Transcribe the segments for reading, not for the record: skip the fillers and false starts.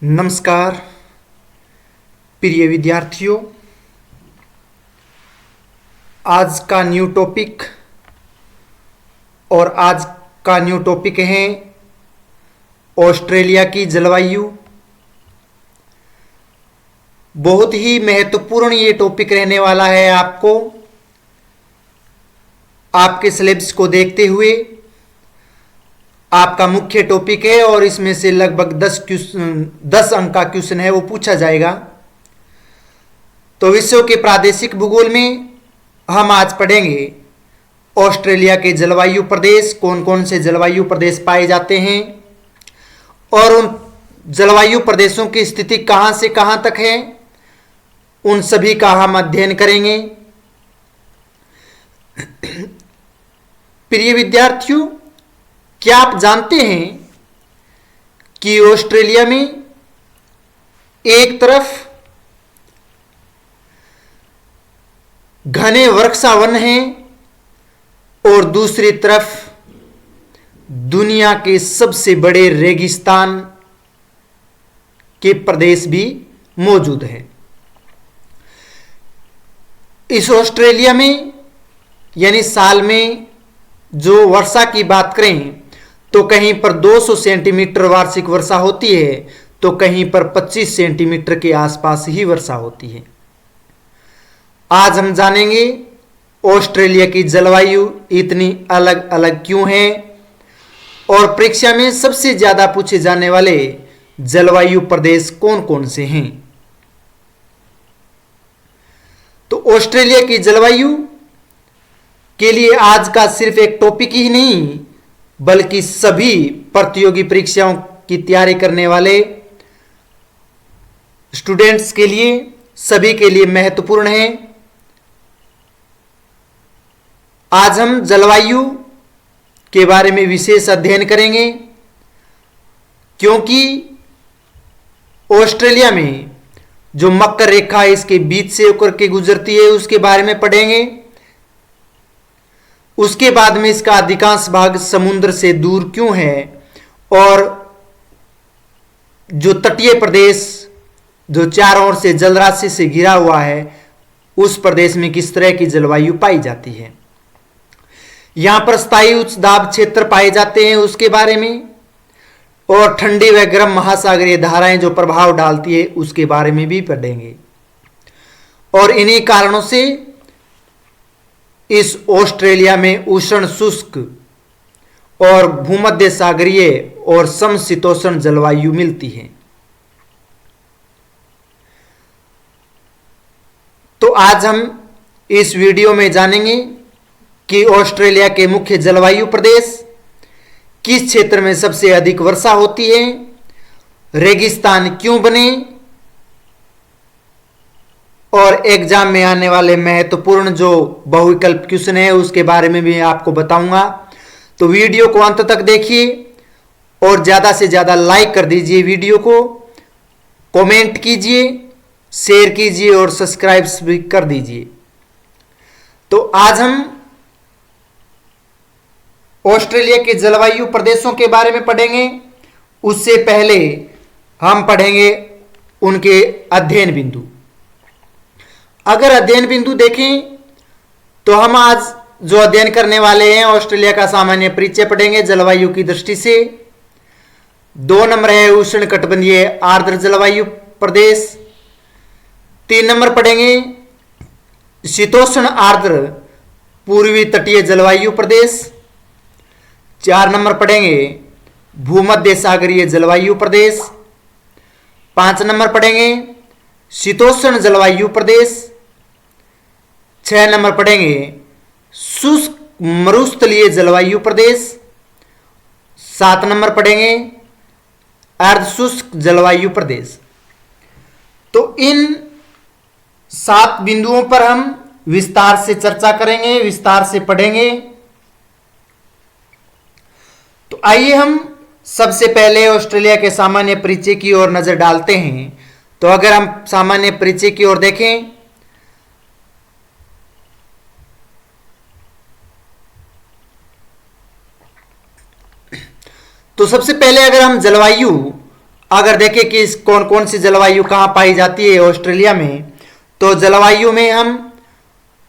नमस्कार प्रिय विद्यार्थियों। आज का न्यू टॉपिक है ऑस्ट्रेलिया की जलवायु। बहुत ही महत्वपूर्ण ये टॉपिक रहने वाला है। आपके सिलेबस को देखते हुए आपका मुख्य टॉपिक है और इसमें से लगभग 10 अंक का क्वेश्चन है वो पूछा जाएगा। तो विश्व के प्रादेशिक भूगोल में हम आज पढ़ेंगे ऑस्ट्रेलिया के जलवायु प्रदेश, कौन कौन से जलवायु प्रदेश पाए जाते हैं और उन जलवायु प्रदेशों की स्थिति कहां से कहां तक है, उन सभी का हम अध्ययन करेंगे। प्रिय विद्यार्थियों, क्या आप जानते हैं कि ऑस्ट्रेलिया में एक तरफ घने वृक्षावन हैं और दूसरी तरफ दुनिया के सबसे बड़े रेगिस्तान के प्रदेश भी मौजूद हैं। इस ऑस्ट्रेलिया में यानी साल में जो वर्षा की बात करें तो कहीं पर 200 सेंटीमीटर वार्षिक वर्षा होती है तो कहीं पर 25 सेंटीमीटर के आसपास ही वर्षा होती है। आज हम जानेंगे ऑस्ट्रेलिया की जलवायु इतनी अलग अलग क्यों है और परीक्षा में सबसे ज्यादा पूछे जाने वाले जलवायु प्रदेश कौन कौन से हैं। तो ऑस्ट्रेलिया की जलवायु के लिए आज का सिर्फ एक टॉपिक ही नहीं बल्कि सभी प्रतियोगी परीक्षाओं की तैयारी करने वाले स्टूडेंट्स के लिए, सभी के लिए महत्वपूर्ण है। आज हम जलवायु के बारे में विशेष अध्ययन करेंगे क्योंकि ऑस्ट्रेलिया में जो मकर रेखा इसके बीच से होकर के गुजरती है उसके बारे में पढ़ेंगे। उसके बाद में इसका अधिकांश भाग समुद्र से दूर क्यों है और जो तटीय प्रदेश जो चारों ओर से जलराशि से घिरा हुआ है उस प्रदेश में किस तरह की जलवायु पाई जाती है। यहां पर स्थायी उच्च दाब क्षेत्र पाए जाते हैं उसके बारे में और ठंडी व गर्म महासागरीय धाराएं जो प्रभाव डालती है उसके बारे में भी पढ़ेंगे। और इन्हीं कारणों से इस ऑस्ट्रेलिया में उष्ण शुष्क और भूमध्य सागरीय और समशीतोष्ण जलवायु मिलती है। तो आज हम इस वीडियो में जानेंगे कि ऑस्ट्रेलिया के मुख्य जलवायु प्रदेश, किस क्षेत्र में सबसे अधिक वर्षा होती है, रेगिस्तान क्यों बने और एग्जाम में आने वाले महत्वपूर्ण जो बहुविकल्प क्वेश्चन है उसके बारे में भी आपको बताऊंगा। तो वीडियो को अंत तक देखिए और ज्यादा से ज्यादा लाइक कर दीजिए, वीडियो को कमेंट कीजिए, शेयर कीजिए और सब्सक्राइब भी कर दीजिए। तो आज हम ऑस्ट्रेलिया के जलवायु प्रदेशों के बारे में पढ़ेंगे। उससे पहले हम पढ़ेंगे उनके अध्ययन बिंदु। अगर अध्ययन बिंदु देखें तो हम आज जो अध्ययन करने वाले हैं ऑस्ट्रेलिया का सामान्य परिचय पढ़ेंगे जलवायु की दृष्टि से। 2 नंबर है उष्ण कटिबंधीय आर्द्र जलवायु प्रदेश। 3 नंबर पढ़ेंगे शीतोष्ण आर्द्र पूर्वी तटीय जलवायु प्रदेश। 4 नंबर पढ़ेंगे भूमध्य सागरीय जलवायु प्रदेश। 5 नंबर पढ़ेंगे शीतोष्ण जलवायु प्रदेश। 6 नंबर पढ़ेंगे शुष्क मरुस्थलीय जलवायु प्रदेश। 7 नंबर पढ़ेंगे अर्धशुष्क जलवायु प्रदेश। तो इन 7 बिंदुओं पर हम विस्तार से चर्चा करेंगे, विस्तार से पढ़ेंगे। तो आइए हम सबसे पहले ऑस्ट्रेलिया के सामान्य परिचय की ओर नजर डालते हैं। तो अगर हम सामान्य परिचय की ओर देखें तो सबसे पहले अगर हम जलवायु अगर देखें कि कौन कौन सी जलवायु कहाँ पाई जाती है ऑस्ट्रेलिया में, तो जलवायु में हम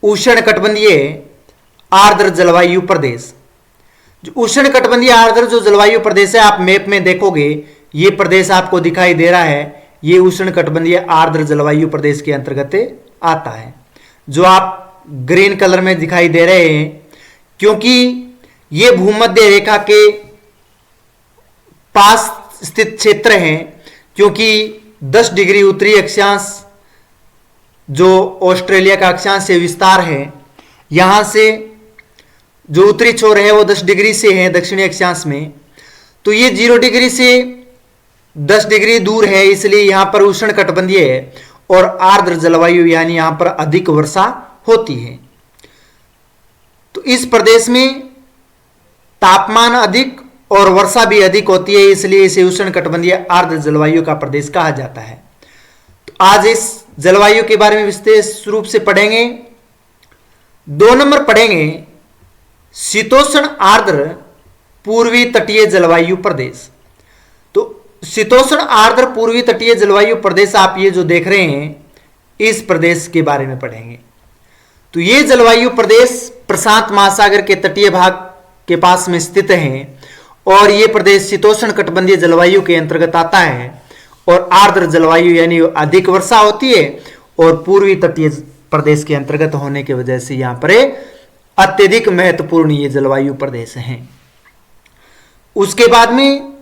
उष्णकटिबंधीय आर्द्र जलवायु प्रदेश, जो उष्णकटिबंधीय आर्द्र जो जलवायु प्रदेश है, आप मैप में देखोगे ये प्रदेश आपको दिखाई दे रहा है, ये उष्णकटिबंधीय आर्द्र जलवायु प्रदेश के अंतर्गत आता है, जो आप ग्रीन कलर में दिखाई दे रहे हैं, क्योंकि ये भूमध्य रेखा के पास स्थित क्षेत्र हैं, क्योंकि 10 डिग्री उत्तरी अक्षांश जो ऑस्ट्रेलिया का अक्षांश से विस्तार है, यहां से जो उत्तरी छोर है वो 10 डिग्री से है दक्षिणी अक्षांश में, तो ये 0 डिग्री से 10 डिग्री दूर है, इसलिए यहां पर उष्णकटिबंधीय है और आर्द्र जलवायु, यानी यहां पर अधिक वर्षा होती है। तो इस प्रदेश में तापमान अधिक और वर्षा भी अधिक होती है, इसलिए इसे उष्णकटिबंधीय आर्द्र जलवायु का प्रदेश कहा जाता है। तो आज इस जलवायु के बारे में विशेष रूप से पढ़ेंगे। 2 नंबर पढ़ेंगे शीतोष्ण आर्द्र पूर्वी तटीय जलवायु प्रदेश। तो शीतोष्ण आर्द्र पूर्वी तटीय जलवायु प्रदेश आप ये जो देख रहे हैं, इस प्रदेश के बारे में पढ़ेंगे। तो ये जलवायु प्रदेश प्रशांत महासागर के तटीय भाग के पास में स्थित है और ये प्रदेश शीतोष्ण कटिबंधीय जलवायु के अंतर्गत आता है और आर्द्र जलवायु यानी अधिक वर्षा होती है और पूर्वी तटीय प्रदेश के अंतर्गत होने की वजह से यहाँ पर अत्यधिक महत्वपूर्ण ये जलवायु प्रदेश हैं। उसके बाद में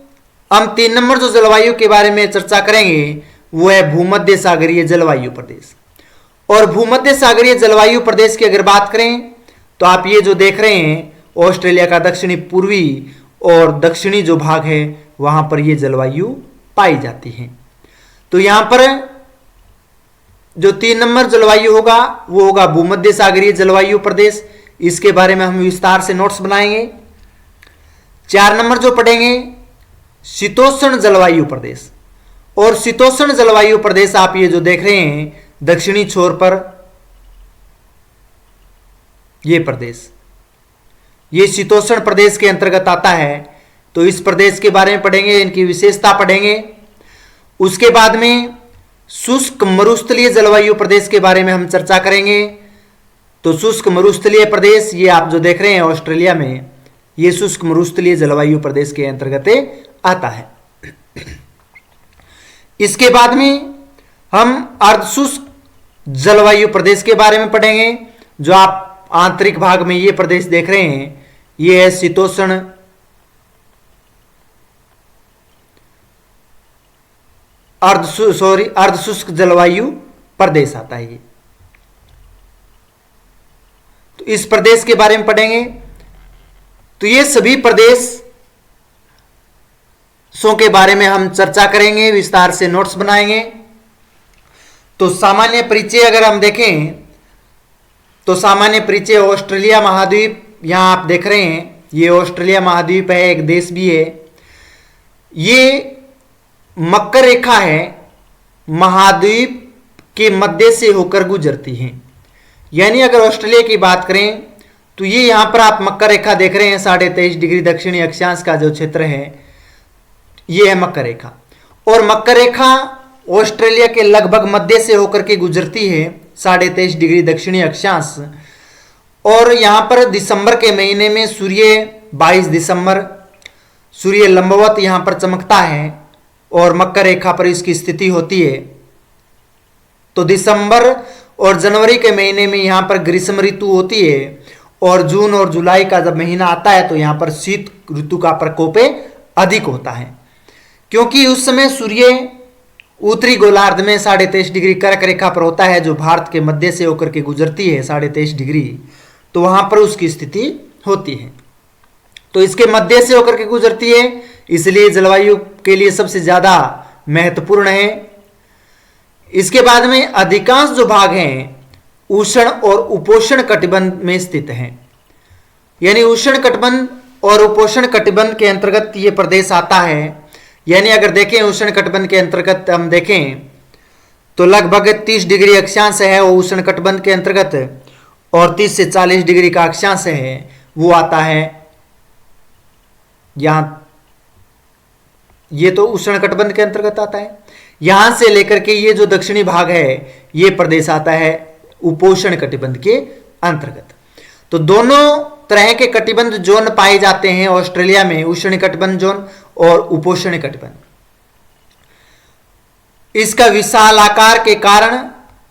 हम 3 नंबर जो जलवायु के बारे में चर्चा करेंगे वो है भूमध्य सागरीय जलवायु प्रदेश। और भूमध्य सागरीय जलवायु प्रदेश की अगर बात करें तो आप ये जो देख रहे हैं ऑस्ट्रेलिया का दक्षिणी पूर्वी और दक्षिणी जो भाग है वहां पर ये जलवायु पाई जाती है। तो यहां पर जो 3 नंबर जलवायु होगा वो होगा भूमध्य सागरीय जलवायु प्रदेश, इसके बारे में हम विस्तार से नोट्स बनाएंगे। 4 नंबर जो पढ़ेंगे शीतोष्ण जलवायु प्रदेश। और शीतोष्ण जलवायु प्रदेश आप ये जो देख रहे हैं दक्षिणी छोर पर ये प्रदेश, ये शीतोष्ण प्रदेश के अंतर्गत आता है। तो इस प्रदेश के बारे में पढ़ेंगे, इनकी विशेषता पढ़ेंगे। उसके बाद में शुष्क मरुस्थलीय जलवायु प्रदेश के बारे में हम चर्चा करेंगे। तो शुष्क मरुस्थलीय प्रदेश ये आप जो देख रहे हैं ऑस्ट्रेलिया में, ये शुष्क मरुस्थलीय जलवायु प्रदेश के अंतर्गत आता है। इसके बाद में हम अर्धशुष्क जलवायु प्रदेश के बारे में पढ़ेंगे। जो आप आंतरिक भाग में ये प्रदेश देख रहे हैं ये है शीतोष्ण अर्धशुष्क जलवायु प्रदेश आता है ये। तो इस प्रदेश के बारे में पढ़ेंगे। तो ये सभी प्रदेशों के बारे में हम चर्चा करेंगे, विस्तार से नोट्स बनाएंगे। तो सामान्य परिचय अगर हम देखें तो सामान्य परिचय ऑस्ट्रेलिया महाद्वीप, यहां आप देख रहे हैं ये ऑस्ट्रेलिया महाद्वीप है, एक देश भी है। ये मकर रेखा है, महाद्वीप के मध्य से होकर गुजरती है। यानी अगर ऑस्ट्रेलिया की बात करें तो ये यहां पर आप मकर रेखा देख रहे हैं, 23.5 डिग्री दक्षिणी अक्षांश का जो क्षेत्र है ये है मकर रेखा। और मकर रेखा ऑस्ट्रेलिया के लगभग मध्य से होकर के गुजरती है 23.5 डिग्री दक्षिणी अक्षांश। और यहां पर दिसंबर के महीने में सूर्य 22 दिसंबर सूर्य लंबवत यहां पर चमकता है और मकर रेखा पर इसकी स्थिति होती है। तो दिसंबर और जनवरी के महीने में यहां पर ग्रीष्म ऋतु होती है और जून और जुलाई का जब महीना आता है तो यहां पर शीत ऋतु का प्रकोप अधिक होता है, क्योंकि उस समय सूर्य उत्तरी गोलार्ध में 23.5 डिग्री कर्क रेखा पर होता है, जो भारत के मध्य से होकर के गुजरती है 23.5 डिग्री, तो वहां पर उसकी स्थिति होती है। तो इसके मध्य से होकर के गुजरती है, इसलिए जलवायु के लिए सबसे ज्यादा महत्वपूर्ण है। इसके बाद में अधिकांश जो भाग हैं उष्ण और उपोष्ण कटिबंध में स्थित हैं। यानी उष्ण कटिबंध और उपोष्ण कटिबंध के अंतर्गत ये प्रदेश आता है। यानी अगर देखें उष्ण कटिबंध के अंतर्गत हम देखें तो लगभग 30 डिग्री अक्षांश है वो उष्ण कटिबंध के अंतर्गत, और 30 से 40 डिग्री का अक्षांश है वो आता है यहाँ ये तो उष्णकटिबंध के अंतर्गत आता है। यहां से लेकर के ये जो दक्षिणी भाग है ये प्रदेश आता है उपोष्ण कटिबंध के अंतर्गत। तो दोनों तरह के कटिबंध जोन पाए जाते हैं ऑस्ट्रेलिया में, उष्ण कटिबंध जोन और उपोष्ण कटिबंध। इसका विशाल आकार के कारण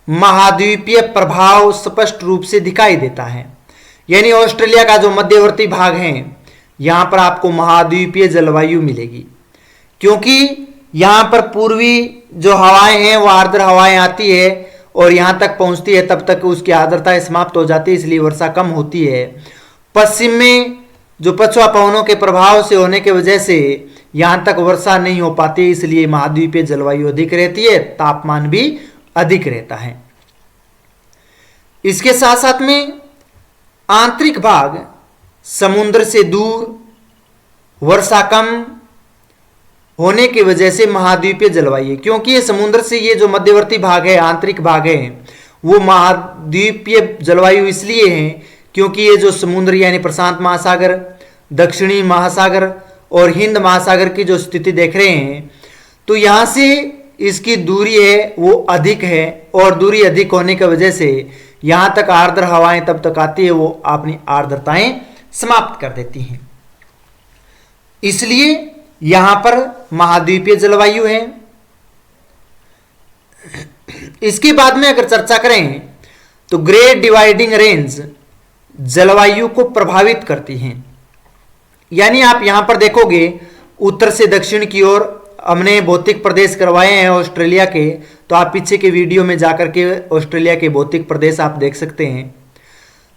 महाद्वीपीय प्रभाव स्पष्ट रूप से दिखाई देता है। यानी ऑस्ट्रेलिया का जो मध्यवर्ती भाग है यहां पर आपको महाद्वीपीय जलवायु मिलेगी, क्योंकि यहां पर पूर्वी जो हवाएं हैं वो आर्द्र हवाएं आती है और यहां तक पहुंचती है, तब तक उसकी आर्द्रता समाप्त हो जाती है, इसलिए वर्षा कम होती है। पश्चिम में जो पछुआ पवनों के प्रभाव से होने की वजह से यहां तक वर्षा नहीं हो पाती, इसलिए महाद्वीपीय जलवायु अधिक रहती है, तापमान भी अधिक रहता है। इसके साथ साथ में आंतरिक भाग समुद्र से दूर, वर्षा कम होने की वजह से महाद्वीपीय जलवायु, क्योंकि ये समुद्र से ये जो मध्यवर्ती भाग है, आंतरिक भाग है, वो महाद्वीपीय जलवायु इसलिए है क्योंकि ये जो समुद्र यानी प्रशांत महासागर, दक्षिणी महासागर और हिंद महासागर की जो स्थिति देख रहे हैं, तो यहाँ से इसकी दूरी है वो अधिक है, और दूरी अधिक होने की वजह से यहाँ तक आर्द्र हवाएं तब तक आती है वो अपनी आर्द्रताएं समाप्त कर देती हैं, इसलिए यहाँ पर महाद्वीपीय जलवायु है। इसके बाद में अगर चर्चा करें तो ग्रेट डिवाइडिंग रेंज जलवायु को प्रभावित करती हैं। यानी आप यहां पर देखोगे उत्तर से दक्षिण की ओर हमने भौतिक प्रदेश करवाए हैं ऑस्ट्रेलिया के, तो आप पीछे के वीडियो में जाकर के ऑस्ट्रेलिया के भौतिक प्रदेश आप देख सकते हैं।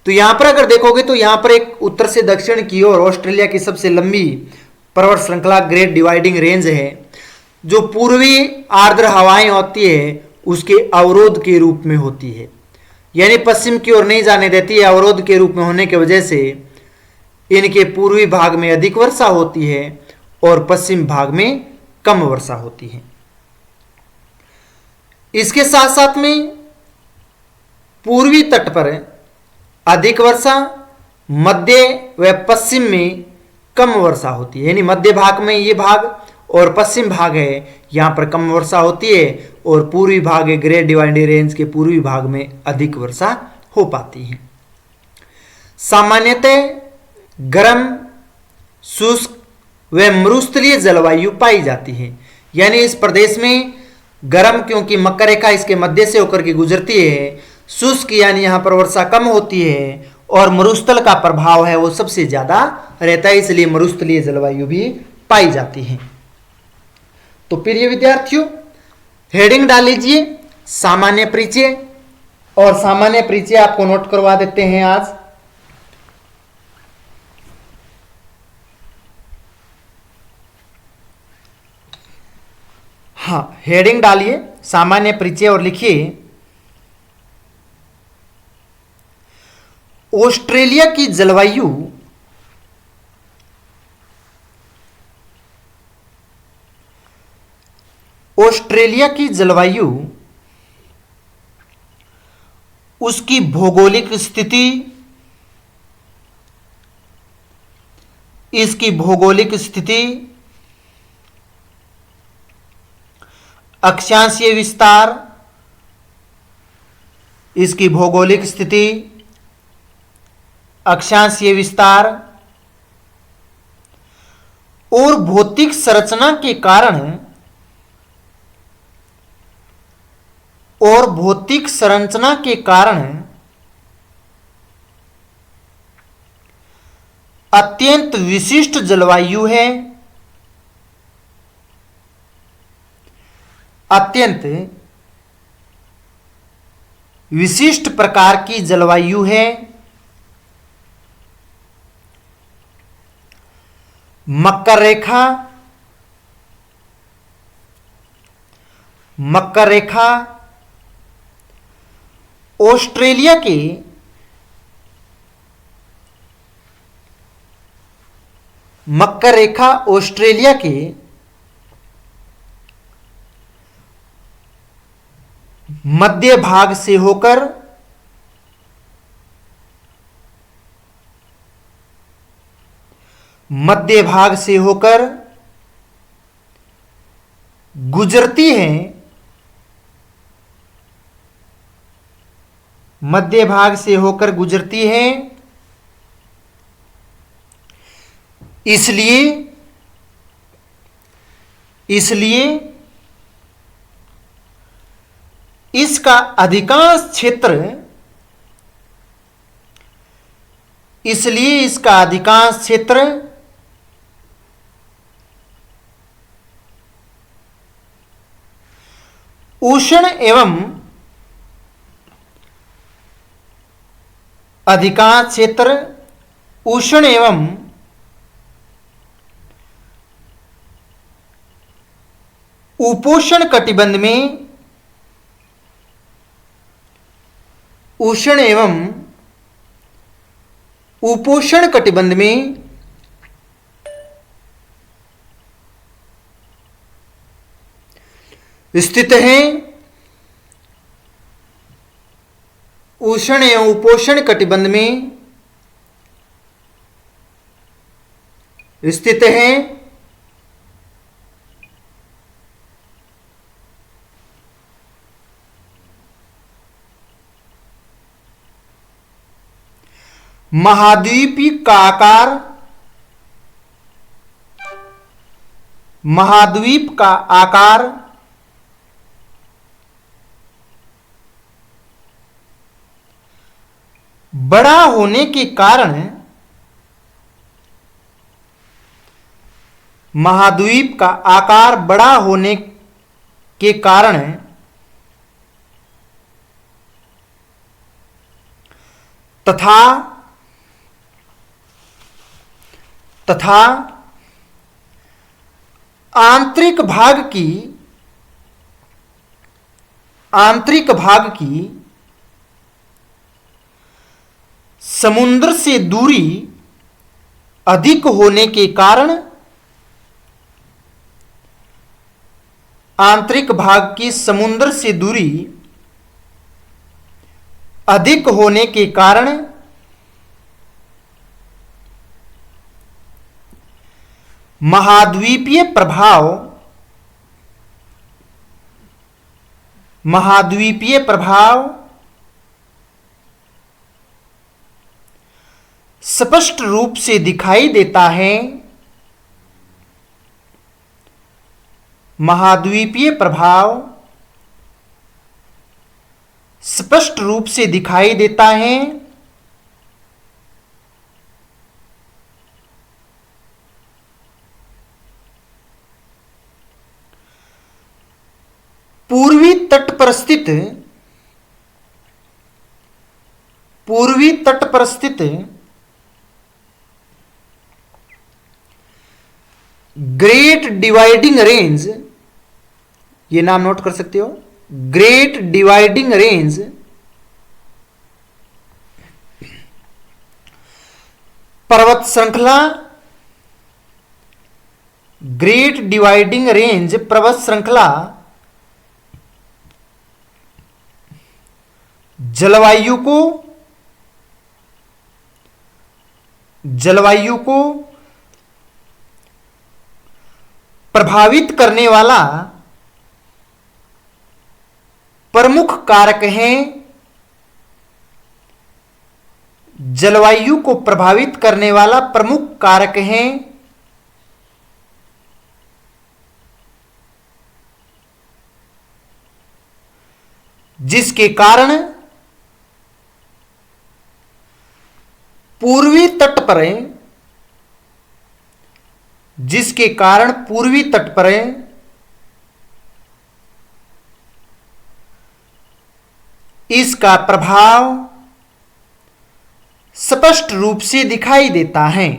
तो यहां पर अगर देखोगे तो यहां पर एक उत्तर से दक्षिण की ओर ऑस्ट्रेलिया की सबसे लंबी पर्वत श्रृंखला ग्रेट डिवाइडिंग रेंज है, जो पूर्वी आर्द्र हवाएं होती है उसके अवरोध के रूप में होती है, यानी पश्चिम की ओर नहीं जाने देती है। अवरोध के रूप में होने की वजह से इनके पूर्वी भाग में अधिक वर्षा होती है और पश्चिम भाग में कम वर्षा होती है। इसके साथ साथ में पूर्वी तट पर अधिक वर्षा, मध्य व पश्चिम में कम वर्षा होती है, यानी मध्य भाग में ये भाग और पश्चिम भाग है यहां पर कम वर्षा होती है, और पूर्वी भाग है ग्रेट डिवाइडिंग रेंज के पूर्वी भाग में अधिक वर्षा हो पाती है। सामान्यतः गर्म, शुष्क व मरुस्थलीय जलवायु पाई जाती है। यानी इस प्रदेश में गर्म, क्योंकि मकर रेखा इसके मध्य से होकर के गुजरती है, शुष्क यानी यहां पर वर्षा कम होती है, और मरुस्थल का प्रभाव है वो सबसे ज्यादा रहता है, इसलिए मरुस्थलीय जलवायु भी पाई जाती है। तो प्रिय विद्यार्थियों, हेडिंग डाल लीजिए सामान्य परिचय, और सामान्य परिचय आपको नोट करवा देते हैं आज। हाँ, हेडिंग डालिए सामान्य परिचय और लिखिए ऑस्ट्रेलिया की जलवायु उसकी भौगोलिक स्थिति, अक्षांशीय विस्तार, इसकी भौगोलिक स्थिति, अक्षांशीय विस्तार और भौतिक संरचना के कारण अत्यंत विशिष्ट जलवायु है, अत्यंत विशिष्ट प्रकार की जलवायु है। मकर रेखा ऑस्ट्रेलिया के मध्य भाग से होकर गुजरती हैं, मध्य भाग से होकर गुजरती हैं, इसलिए इसका अधिकांश क्षेत्र उष्ण एवं उपोष्ण कटिबंध में स्थित हैं। उष्ण एवं उपोष्ण कटिबंध में स्थित हैं। महाद्वीप का आकार बड़ा होने के कारण तथा आंतरिक भाग की समुद्र से दूरी अधिक होने के कारण महाद्वीपीय प्रभाव स्पष्ट रूप से दिखाई देता है। महाद्वीपीय प्रभाव स्पष्ट रूप से दिखाई देता है। पूर्वी तट पर स्थित ग्रेट डिवाइडिंग रेंज, ये नाम नोट कर सकते हो, ग्रेट डिवाइडिंग रेंज पर्वत श्रृंखला, ग्रेट डिवाइडिंग रेंज पर्वत श्रृंखला जलवायु को प्रभावित करने वाला प्रमुख कारक है। जलवायु को प्रभावित करने वाला प्रमुख कारक है। जिसके कारण पूर्वी तट पर इसका प्रभाव स्पष्ट रूप से दिखाई देता है।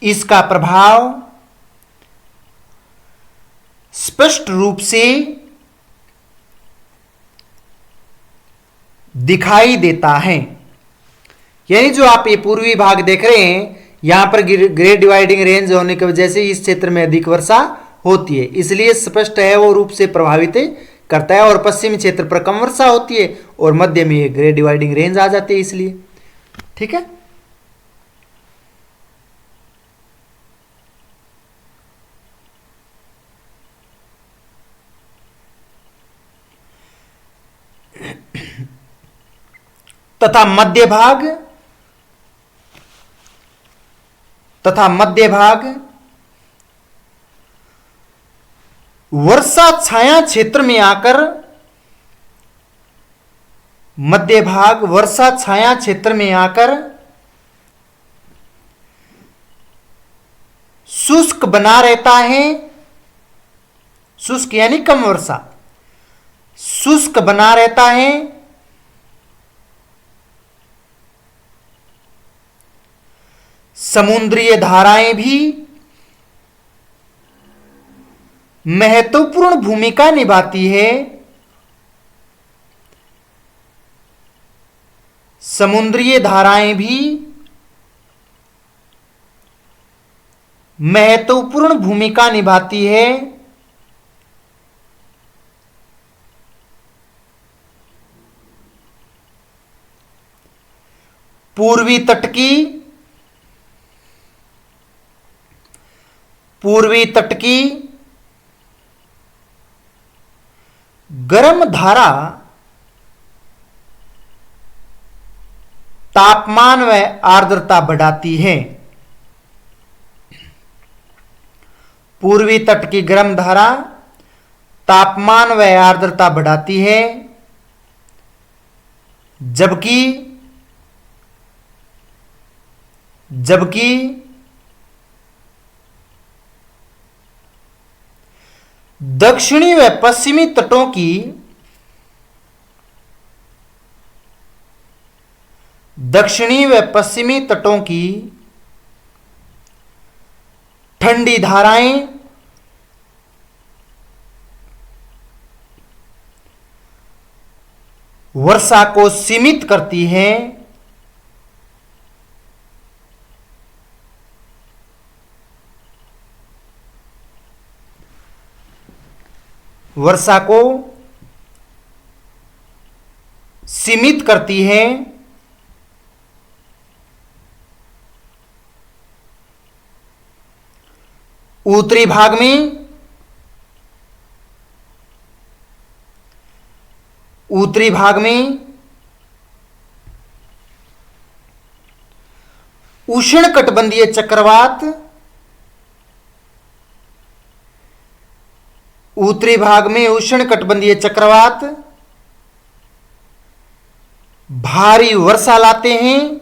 इसका प्रभाव स्पष्ट रूप से दिखाई देता है। यानी जो आप ये पूर्वी भाग देख रहे हैं, यहां पर ग्रेट डिवाइडिंग रेंज होने की वजह से इस क्षेत्र में अधिक वर्षा होती है, इसलिए स्पष्ट है वो रूप से प्रभावित करता है। और पश्चिमी क्षेत्र पर कम वर्षा होती है और मध्य में ये ग्रेट डिवाइडिंग रेंज आ जाती है, इसलिए। ठीक है। तथा मध्य भाग वर्षा छाया क्षेत्र में आकर मध्य भाग वर्षा छाया क्षेत्र में आकर शुष्क बना रहता है। शुष्क यानी कम वर्षा, शुष्क बना रहता है। समुद्रीय धाराएं भी महत्वपूर्ण भूमिका निभाती है। समुद्रीय धाराएं भी महत्वपूर्ण भूमिका निभाती है। पूर्वी तट की गर्म धारा तापमान व आर्द्रता बढ़ाती है। पूर्वी तट की गर्म धारा तापमान व आर्द्रता बढ़ाती है, जबकि दक्षिणी व पश्चिमी तटों की ठंडी धाराएं वर्षा को सीमित करती हैं। वर्षा को सीमित करती है। उत्तरी भाग में उष्णकटिबंधीय चक्रवात, उत्तरी भाग में उष्णकटिबंधीय चक्रवात भारी वर्षा लाते हैं।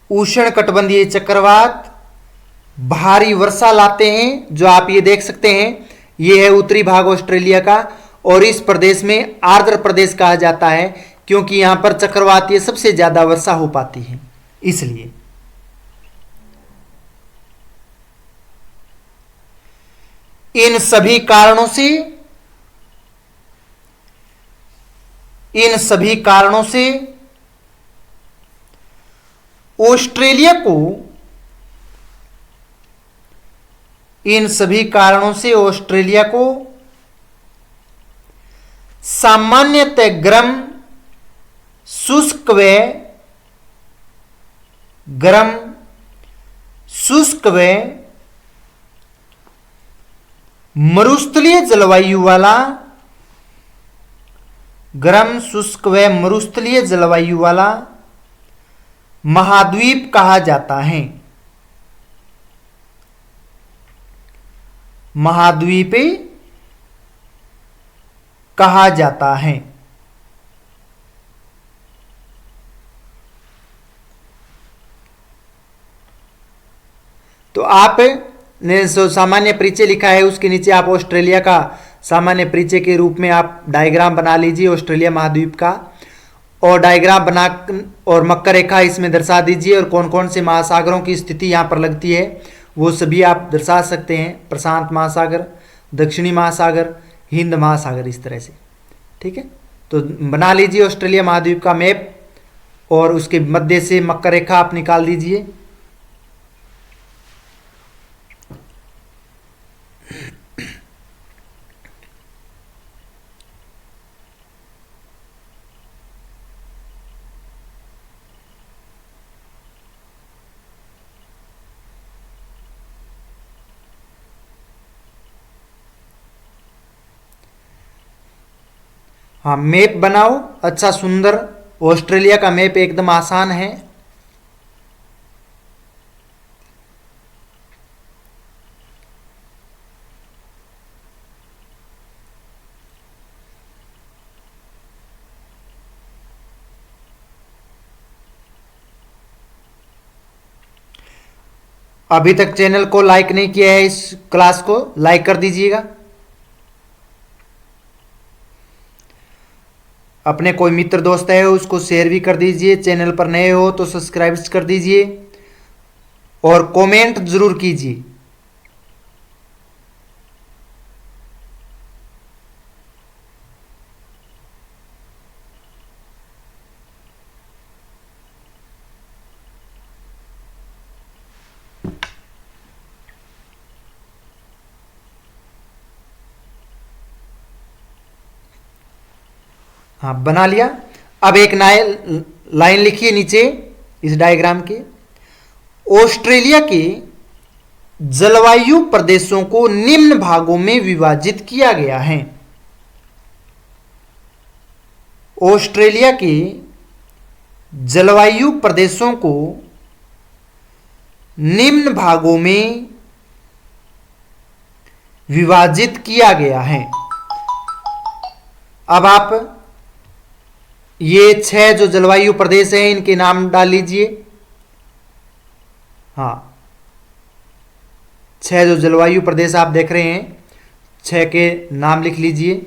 उष्णकटिबंधीय चक्रवात भारी वर्षा लाते हैं, जो आप ये देख सकते हैं। ये है उत्तरी भाग ऑस्ट्रेलिया का, और इस प्रदेश में आर्द्र प्रदेश कहा जाता है, क्योंकि यहां पर चक्रवातीय सबसे ज्यादा वर्षा हो पाती है, इसलिए। इन सभी कारणों से ऑस्ट्रेलिया को सामान्यतः गर्म शुष्क व मरुस्थलीय जलवायु वाला महाद्वीप कहा जाता है। महाद्वीप कहा जाता है। तो आप ने सामान्य परिचय लिखा है, उसके नीचे आप ऑस्ट्रेलिया का सामान्य परिचय के रूप में आप डायग्राम बना लीजिए ऑस्ट्रेलिया महाद्वीप का, और डायग्राम बना और मकर रेखा इसमें दर्शा दीजिए, और कौन कौन से महासागरों की स्थिति यहाँ पर लगती है वो सभी आप दर्शा सकते हैं। प्रशांत महासागर, दक्षिणी महासागर, हिंद महासागर, इस तरह से। ठीक है, तो बना लीजिए ऑस्ट्रेलिया महाद्वीप का मैप, और उसके मध्य से मकर रेखा आप निकाल दीजिए। हाँ, मैप बनाओ अच्छा सुंदर। ऑस्ट्रेलिया का मैप एकदम आसान है। अभी तक चैनल को लाइक नहीं किया है, इस क्लास को लाइक कर दीजिएगा। अपने कोई मित्र दोस्त है उसको शेयर भी कर दीजिए। चैनल पर नए हो तो सब्सक्राइब कर दीजिए और कमेंट जरूर कीजिए। हाँ, बना लिया। अब एक नए लाइन लिखिए नीचे इस डायग्राम के। ऑस्ट्रेलिया के जलवायु प्रदेशों को निम्न भागों में विभाजित किया गया है। ऑस्ट्रेलिया के जलवायु प्रदेशों को निम्न भागों में विभाजित किया गया है। अब आप ये 6 जो जलवायु प्रदेश हैं इनके नाम डाल लीजिए। हाँ, 6 जो जलवायु प्रदेश आप देख रहे हैं 6 के नाम लिख लीजिए।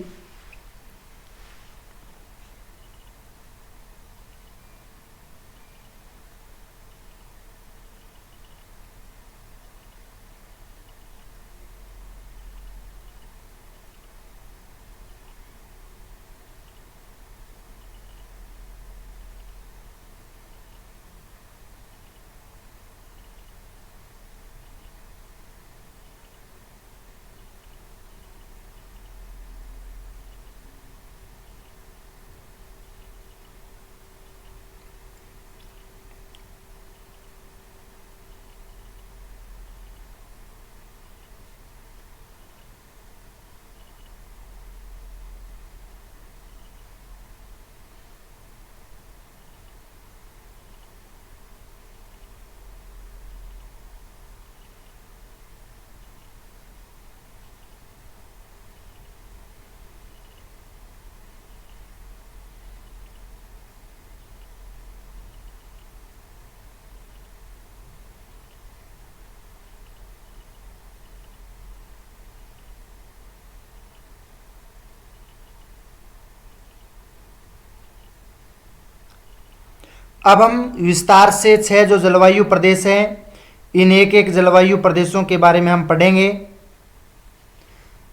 अब हम विस्तार से 6 जो जलवायु प्रदेश हैं इन एक एक जलवायु प्रदेशों के बारे में हम पढ़ेंगे।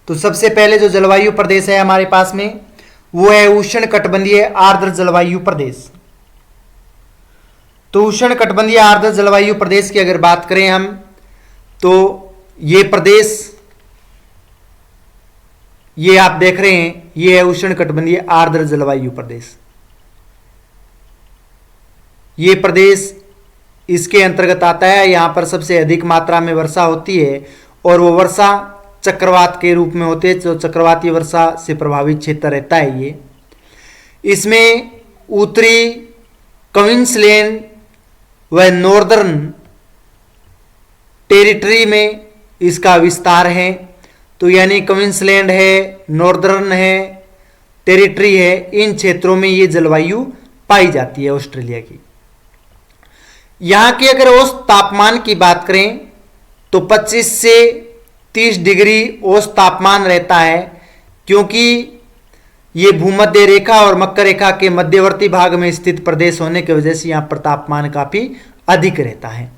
तो सबसे पहले जो जलवायु प्रदेश है हमारे पास में वो है उष्णकटिबंधीय आर्द्र जलवायु प्रदेश। तो उष्णकटिबंधीय आर्द्र जलवायु प्रदेश की अगर बात करें हम तो ये प्रदेश ये आप देख रहे हैं ये है उष्णकटिबंधीय आर्द्र जलवायु प्रदेश। ये प्रदेश इसके अंतर्गत आता है। यहाँ पर सबसे अधिक मात्रा में वर्षा होती है और वो वर्षा चक्रवात के रूप में होती है। जो चक्रवाती वर्षा से प्रभावित क्षेत्र रहता है ये। इसमें उत्तरी क्वींसलैंड व नॉर्दर्न टेरिटरी में इसका विस्तार है। तो यानी क्वींसलैंड है, नॉर्दर्न है, टेरिटरी है, इन क्षेत्रों में ये जलवायु पाई जाती है ऑस्ट्रेलिया की। यहाँ के अगर औसत तापमान की बात करें तो 25 से 30 डिग्री औसत तापमान रहता है, क्योंकि ये भूमध्य रेखा और मकर रेखा के मध्यवर्ती भाग में स्थित प्रदेश होने की वजह से यहाँ पर तापमान काफ़ी अधिक रहता है।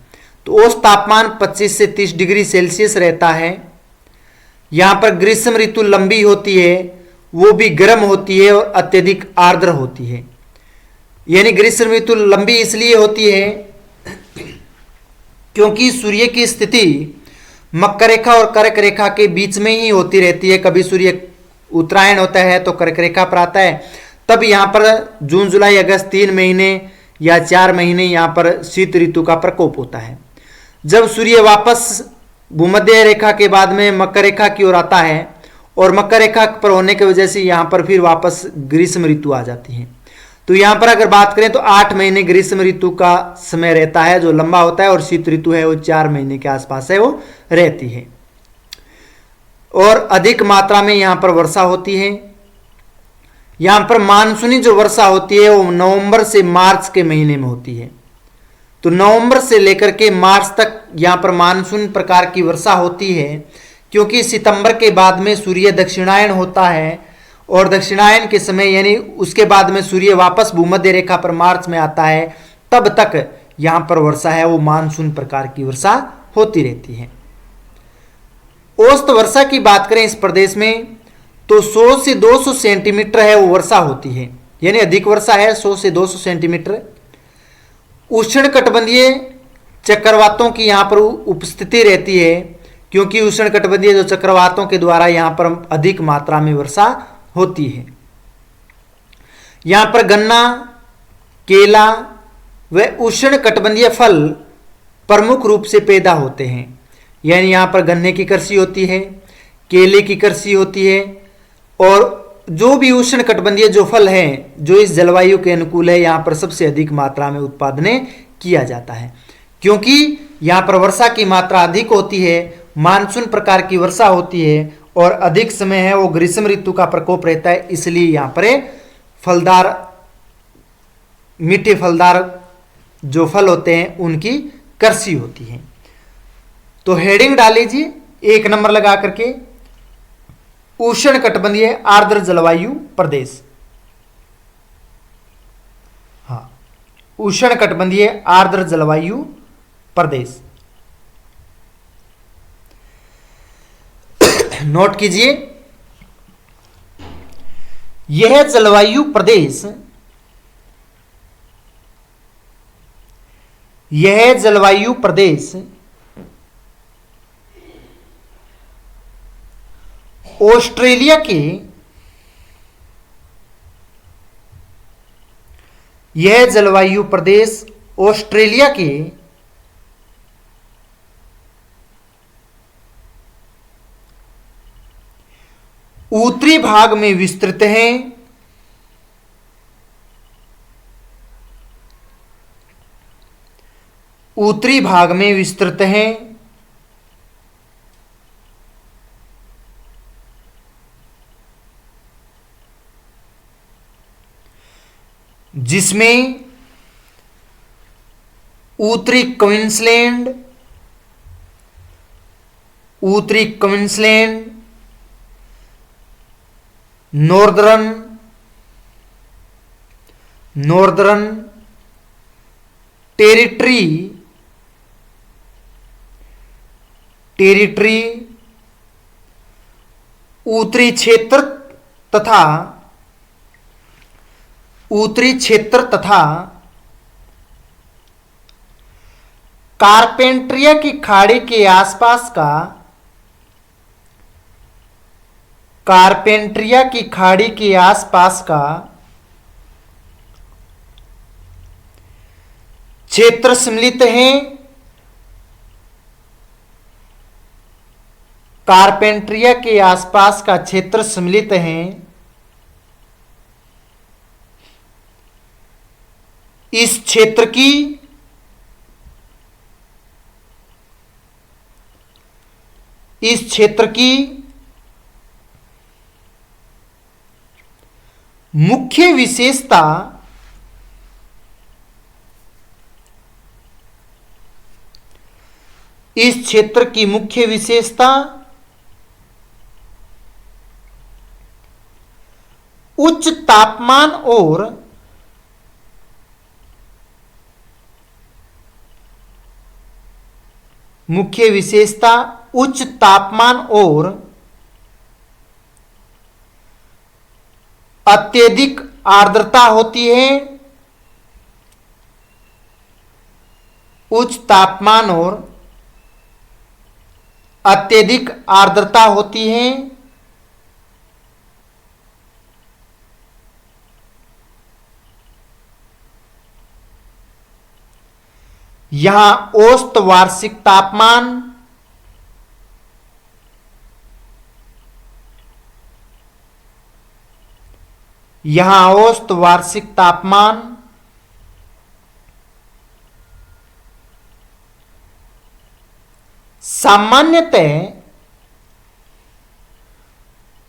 तो औसत तापमान 25 से 30 डिग्री सेल्सियस रहता है। यहाँ पर ग्रीष्म ऋतु लंबी होती है, वो भी गर्म होती है और अत्यधिक आर्द्र होती है। यानी ग्रीष्म ऋतु लंबी इसलिए होती है क्योंकि सूर्य की स्थिति मकर रेखा और कर्क रेखा के बीच में ही होती रहती है। कभी सूर्य उत्तरायण होता है तो कर्क रेखा पर आता है, तब यहाँ पर जून जुलाई अगस्त 3 महीने या 4 महीने यहाँ पर शीत ऋतु का प्रकोप होता है। जब सूर्य वापस भूमध्य रेखा के बाद में मकर रेखा की ओर आता है और मकर रेखा पर होने की वजह से यहाँ पर फिर वापस ग्रीष्म ऋतु आ जाती है। तो यहाँ पर अगर बात करें तो 8 महीने ग्रीष्म ऋतु का समय रहता है जो लंबा होता है, और शीत ऋतु है वो 4 महीने के आसपास है वो रहती है। और अधिक मात्रा में यहाँ पर वर्षा होती है। यहाँ पर मानसूनी जो वर्षा होती है वो नवंबर से मार्च के महीने में होती है। तो नवंबर से लेकर के मार्च तक यहाँ पर मानसून प्रकार की वर्षा होती है, क्योंकि सितंबर के बाद में सूर्य दक्षिणायन होता है, और दक्षिणायन के समय यानी उसके बाद में सूर्य वापस भूमध्य रेखा पर मार्च में आता है, तब तक यहाँ पर वर्षा है वो मानसून प्रकार की वर्षा होती रहती है। औसत वर्षा की बात करें इस प्रदेश में तो 100 से 200 सेंटीमीटर है वो वर्षा होती है, यानी अधिक वर्षा है 100 से 200 सेंटीमीटर। उष्णकटिबंधीय चक्रवातों की यहाँ पर उपस्थिति रहती है, क्योंकि उष्णकटिबंधीय जो चक्रवातों के द्वारा यहाँ पर अधिक मात्रा में वर्षा होती है। यहाँ पर गन्ना, केला व उष्णकटिबंधीय फल प्रमुख रूप से पैदा होते हैं, यानी यहाँ पर गन्ने की कृषि होती है, केले की कृषि होती है, और जो भी उष्णकटिबंधीय जो फल हैं जो इस जलवायु के अनुकूल है यहाँ पर सबसे अधिक मात्रा में उत्पादन किया जाता है, क्योंकि यहाँ पर वर्षा की मात्रा अधिक होती है, मानसून प्रकार की वर्षा होती है, और अधिक समय है वो ग्रीष्म ऋतु का प्रकोप रहता है, इसलिए यहाँ पर फलदार मीठे फलदार जो फल होते हैं उनकी कृषि होती है। तो हेडिंग डाल लीजिए 1 नंबर लगा करके, उष्णकटिबंधीय आर्द्र जलवायु प्रदेश। हाँ, उष्णकटिबंधीय आर्द्र जलवायु प्रदेश नोट कीजिए। यह जलवायु प्रदेश ऑस्ट्रेलिया के उत्तरी भाग में विस्तृत है। उत्तरी भाग में विस्तृत है, जिसमें उत्तरी क्वींसलैंड, नॉर्दर्न टेरिटरी, उत्तरी क्षेत्र तथा कारपेंट्रिया की खाड़ी के आसपास का क्षेत्र सम्मिलित है। कारपेंट्रिया के आसपास का क्षेत्र सम्मिलित है। इस क्षेत्र की मुख्य विशेषता उच्च तापमान और अत्यधिक आर्द्रता होती है। उच्च तापमान और अत्यधिक आर्द्रता होती है। यहां औसत वार्षिक तापमान यहां औसत वार्षिक तापमान सामान्यतः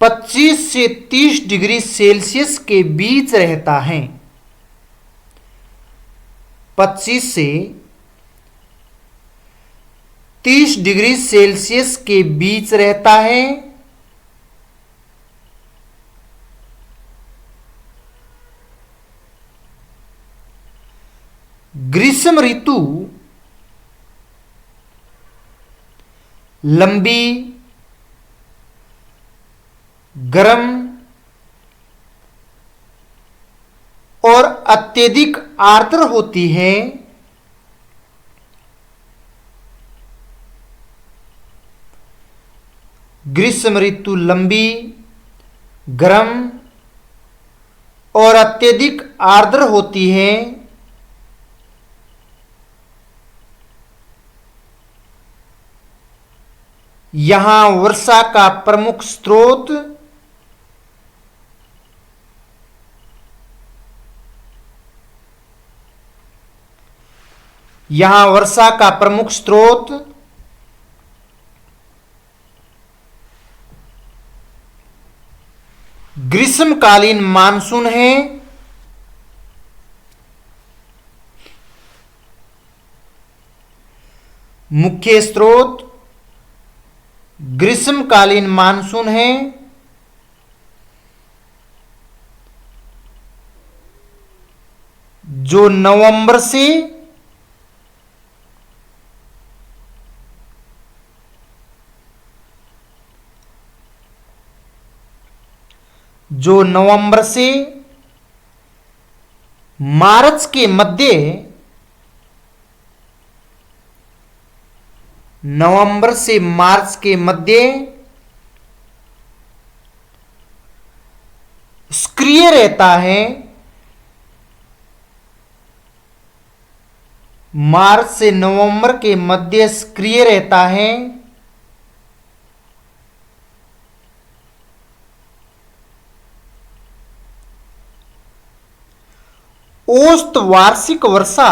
25 से 30 डिग्री सेल्सियस के बीच रहता है। 25 से 30 डिग्री सेल्सियस के बीच रहता है। ग्रीष्म ऋतु लंबी, गर्म और अत्यधिक आर्द्र होती है। ग्रीष्म ऋतु लंबी, गर्म और अत्यधिक आर्द्र होती है। यहां वर्षा का प्रमुख स्रोत ग्रीष्मकालीन मानसून है। मुख्य स्रोत ग्रीष्मकालीन मानसून है। जो नवंबर से मार्च के मध्य नवंबर से मार्च के मध्य सक्रिय रहता है। मार्च से नवंबर के मध्य सक्रिय रहता है। औसत वार्षिक वर्षा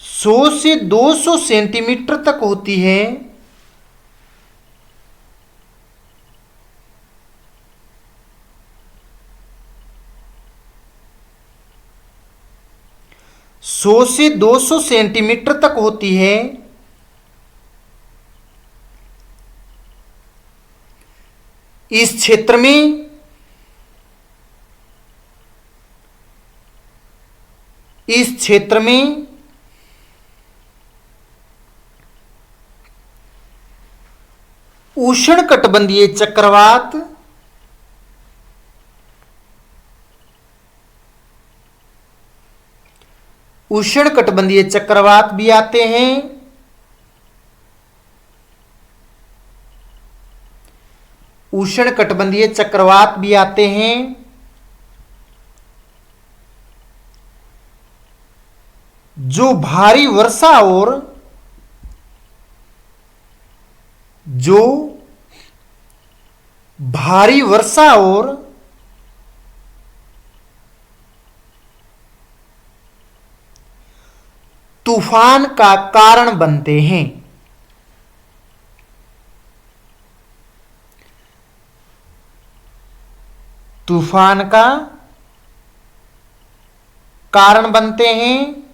100 से 200 सेंटीमीटर तक होती है। सौ से 200 सेंटीमीटर तक होती है। इस क्षेत्र में उष्णकटिबंधीय चक्रवात भी आते हैं। उष्णकटिबंधीय चक्रवात भी आते हैं। जो भारी वर्षा और तूफान का कारण बनते हैं। तूफान का कारण बनते हैं।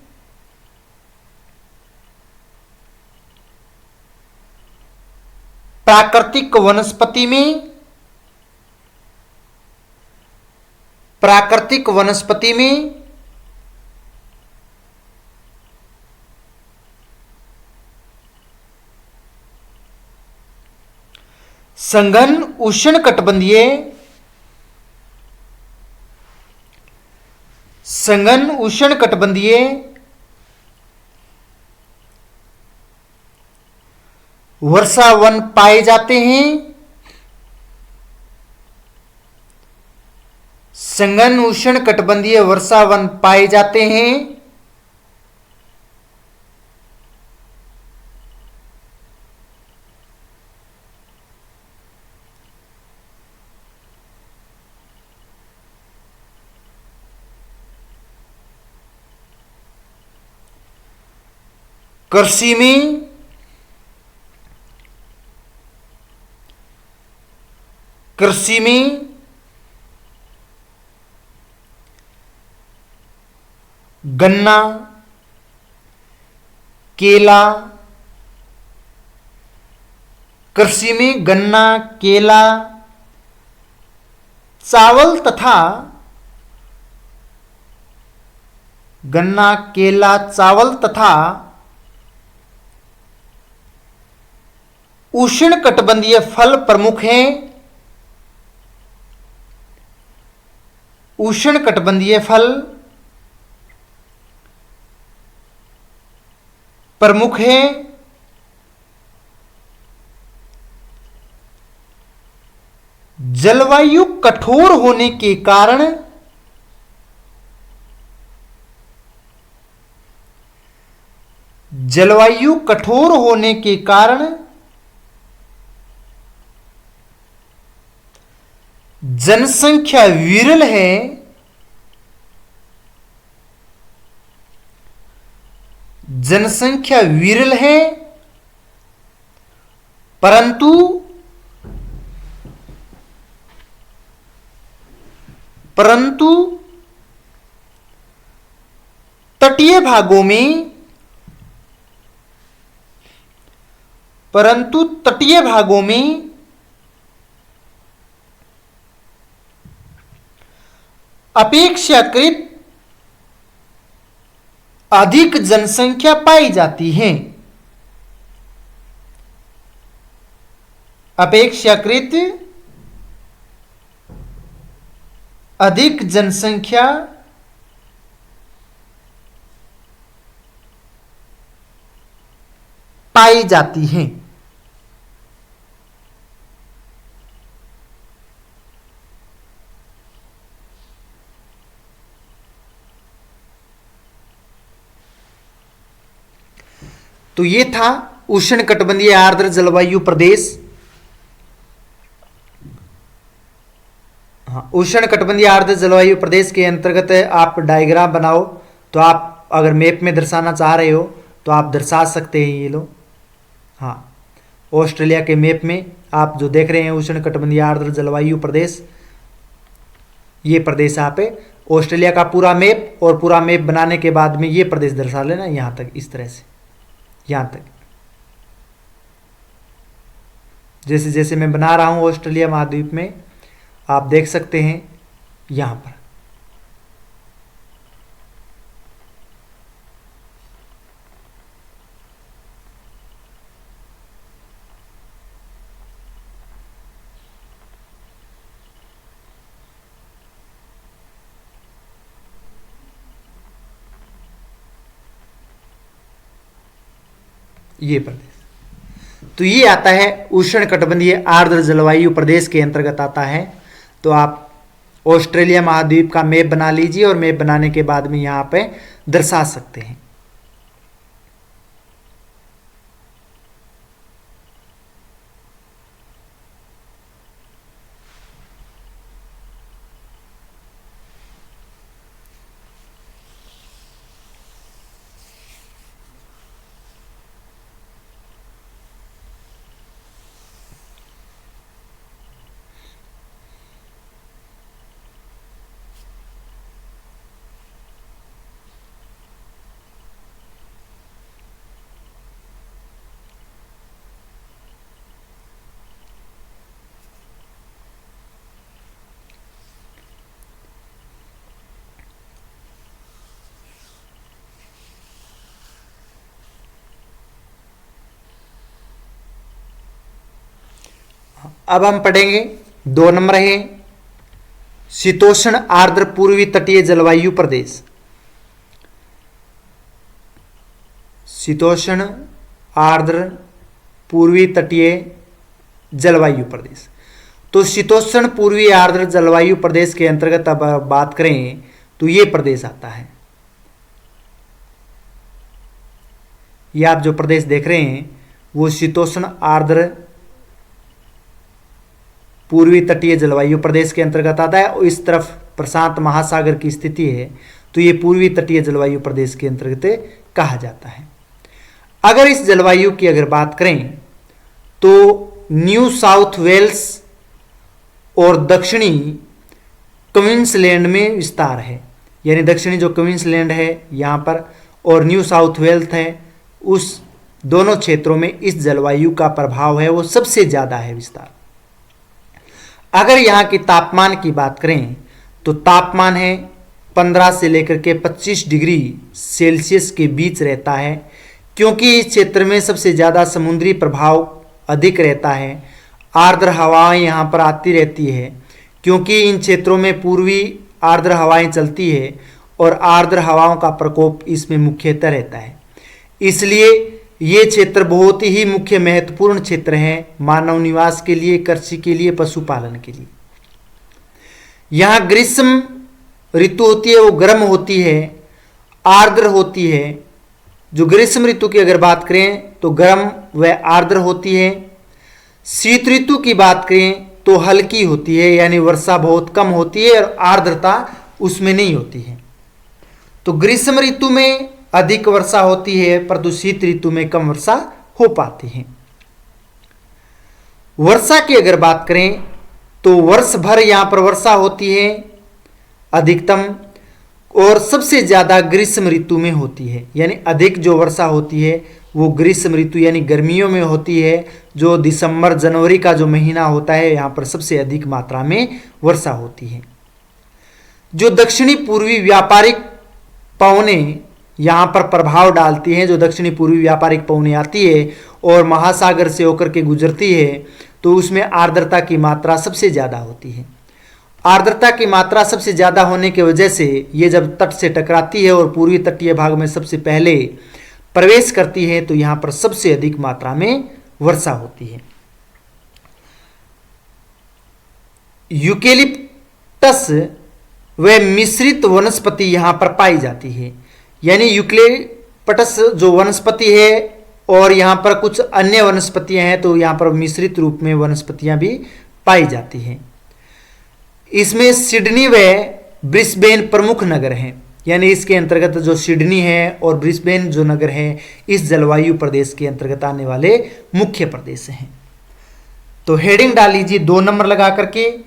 प्राकृतिक वनस्पति में सघन उष्णकटिबंधीय वर्षावन पाए जाते हैं। सघन उष्ण कटिबंधीय वर्षा वन पाए जाते हैं। कृषि में गन्ना, केला, कृषि में गन्ना, केला, चावल तथा गन्ना, केला, चावल तथा उष्णकटिबंधीय फल प्रमुख हैं। उष्णकटिबंधीय फल प्रमुख हैं। जलवायु कठोर होने के कारण जलवायु कठोर होने के कारण जनसंख्या विरल है। जनसंख्या विरल है, परंतु तटीय भागों में अपेक्षाकृत अधिक जनसंख्या पाई जाती है। अपेक्षाकृत अधिक जनसंख्या पाई जाती है। तो ये था उष्णकटिबंधीय आर्द्र जलवायु प्रदेश। हाँ, उष्णकटिबंधीय आर्द्र जलवायु प्रदेश के अंतर्गत आप डायग्राम बनाओ। तो आप अगर मैप में दर्शाना चाह रहे हो तो आप दर्शा सकते हैं। ये लो, हाँ, ऑस्ट्रेलिया के मैप में आप जो देख रहे हैं उष्णकटिबंधीय आर्द्र जलवायु प्रदेश, ये प्रदेश आप है। ऑस्ट्रेलिया का पूरा मैप, और पूरा मैप बनाने के बाद में ये प्रदेश दर्शा लेना यहाँ तक, इस तरह से यहाँ तक। जैसे जैसे मैं बना रहा हूँ ऑस्ट्रेलिया महाद्वीप में, आप देख सकते हैं यहाँ पर। ये प्रदेश, तो ये आता है उष्णकटिबंधीय आर्द्र जलवायु प्रदेश के अंतर्गत आता है। तो आप ऑस्ट्रेलिया महाद्वीप का मैप बना लीजिए, और मैप बनाने के बाद में यहाँ पे दर्शा सकते हैं। अब हम पढ़ेंगे 2 नंबर है शीतोष्ण आर्द्र पूर्वी तटीय जलवायु प्रदेश। शीतोष्ण आर्द्र पूर्वी तटीय जलवायु प्रदेश। तो शीतोष्ण पूर्वी आर्द्र जलवायु प्रदेश के अंतर्गत अब बात करें तो ये प्रदेश आता है। ये आप जो प्रदेश देख रहे हैं वो शीतोष्ण आर्द्र पूर्वी तटीय जलवायु प्रदेश के अंतर्गत आता है और इस तरफ प्रशांत महासागर की स्थिति है तो ये पूर्वी तटीय जलवायु प्रदेश के अंतर्गत कहा जाता है। अगर इस जलवायु की अगर बात करें तो न्यू साउथ वेल्स और दक्षिणी क्वींसलैंड में विस्तार है, यानी दक्षिणी जो क्वींसलैंड है यहाँ पर और न्यू साउथ वेल्स है, उस दोनों क्षेत्रों में इस जलवायु का प्रभाव है वो सबसे ज़्यादा है विस्तार। अगर यहाँ की तापमान की बात करें तो तापमान है 15 से लेकर के 25 डिग्री सेल्सियस के बीच रहता है, क्योंकि इस क्षेत्र में सबसे ज़्यादा समुद्री प्रभाव अधिक रहता है। आर्द्र हवाएं यहाँ पर आती रहती है क्योंकि इन क्षेत्रों में पूर्वी आर्द्र हवाएं चलती है और आर्द्र हवाओं का प्रकोप इसमें मुख्यतः रहता है। इसलिए ये क्षेत्र बहुत ही मुख्य महत्वपूर्ण क्षेत्र है मानव निवास के लिए, कृषि के लिए, पशुपालन के लिए। यहाँ ग्रीष्म ऋतु होती है वो गर्म होती है, आर्द्र होती है। जो ग्रीष्म ऋतु की अगर बात करें तो गर्म व आर्द्र होती है। शीत ऋतु की बात करें तो हल्की होती है, यानी वर्षा बहुत कम होती है और आर्द्रता उसमें नहीं होती है। तो ग्रीष्म ऋतु में अधिक वर्षा होती है परंतु शीत ऋतु में कम वर्षा हो पाती है। वर्षा की अगर बात करें तो वर्ष भर यहाँ पर वर्षा होती है अधिकतम, और सबसे ज़्यादा ग्रीष्म ऋतु में होती है, यानी अधिक जो वर्षा होती है वो ग्रीष्म ऋतु यानी गर्मियों में होती है। जो दिसंबर जनवरी का जो महीना होता है यहाँ पर सबसे अधिक मात्रा में वर्षा होती है। जो दक्षिणी पूर्वी व्यापारिक पवनें यहाँ पर प्रभाव डालती हैं, जो दक्षिणी पूर्वी व्यापारिक पवनें आती है और महासागर से होकर के गुजरती है तो उसमें आर्द्रता की मात्रा सबसे ज़्यादा होती है। आर्द्रता की मात्रा सबसे ज़्यादा होने की वजह से ये जब तट से टकराती है और पूर्वी तटीय भाग में सबसे पहले प्रवेश करती है तो यहाँ पर सबसे अधिक मात्रा में वर्षा होती है। यूकेलिप्टस व मिश्रित वनस्पति यहाँ पर पाई जाती है, यानी यूकेलिप्टस जो वनस्पति है और यहाँ पर कुछ अन्य वनस्पतियाँ हैं तो यहाँ पर मिश्रित रूप में वनस्पतियाँ भी पाई जाती हैं। इसमें सिडनी व ब्रिस्बेन प्रमुख नगर हैं, यानी इसके अंतर्गत जो सिडनी है और ब्रिस्बेन जो नगर है इस जलवायु प्रदेश के अंतर्गत आने वाले मुख्य प्रदेश हैं। तो हेडिंग डाल लीजिए 2 नंबर लगा करके,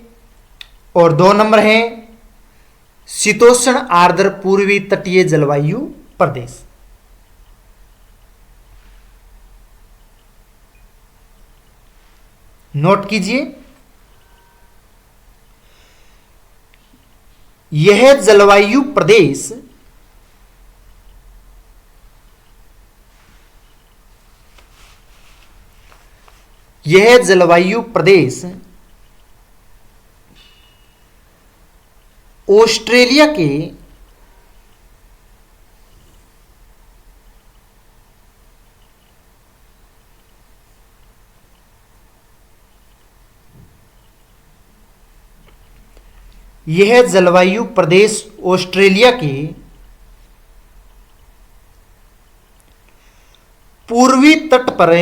और 2 नंबर है शीतोष्ण आर्द्र पूर्वी तटीय जलवायु प्रदेश। नोट कीजिए, यह जलवायु प्रदेश ऑस्ट्रेलिया के यह जलवायु प्रदेश ऑस्ट्रेलिया के पूर्वी तट पर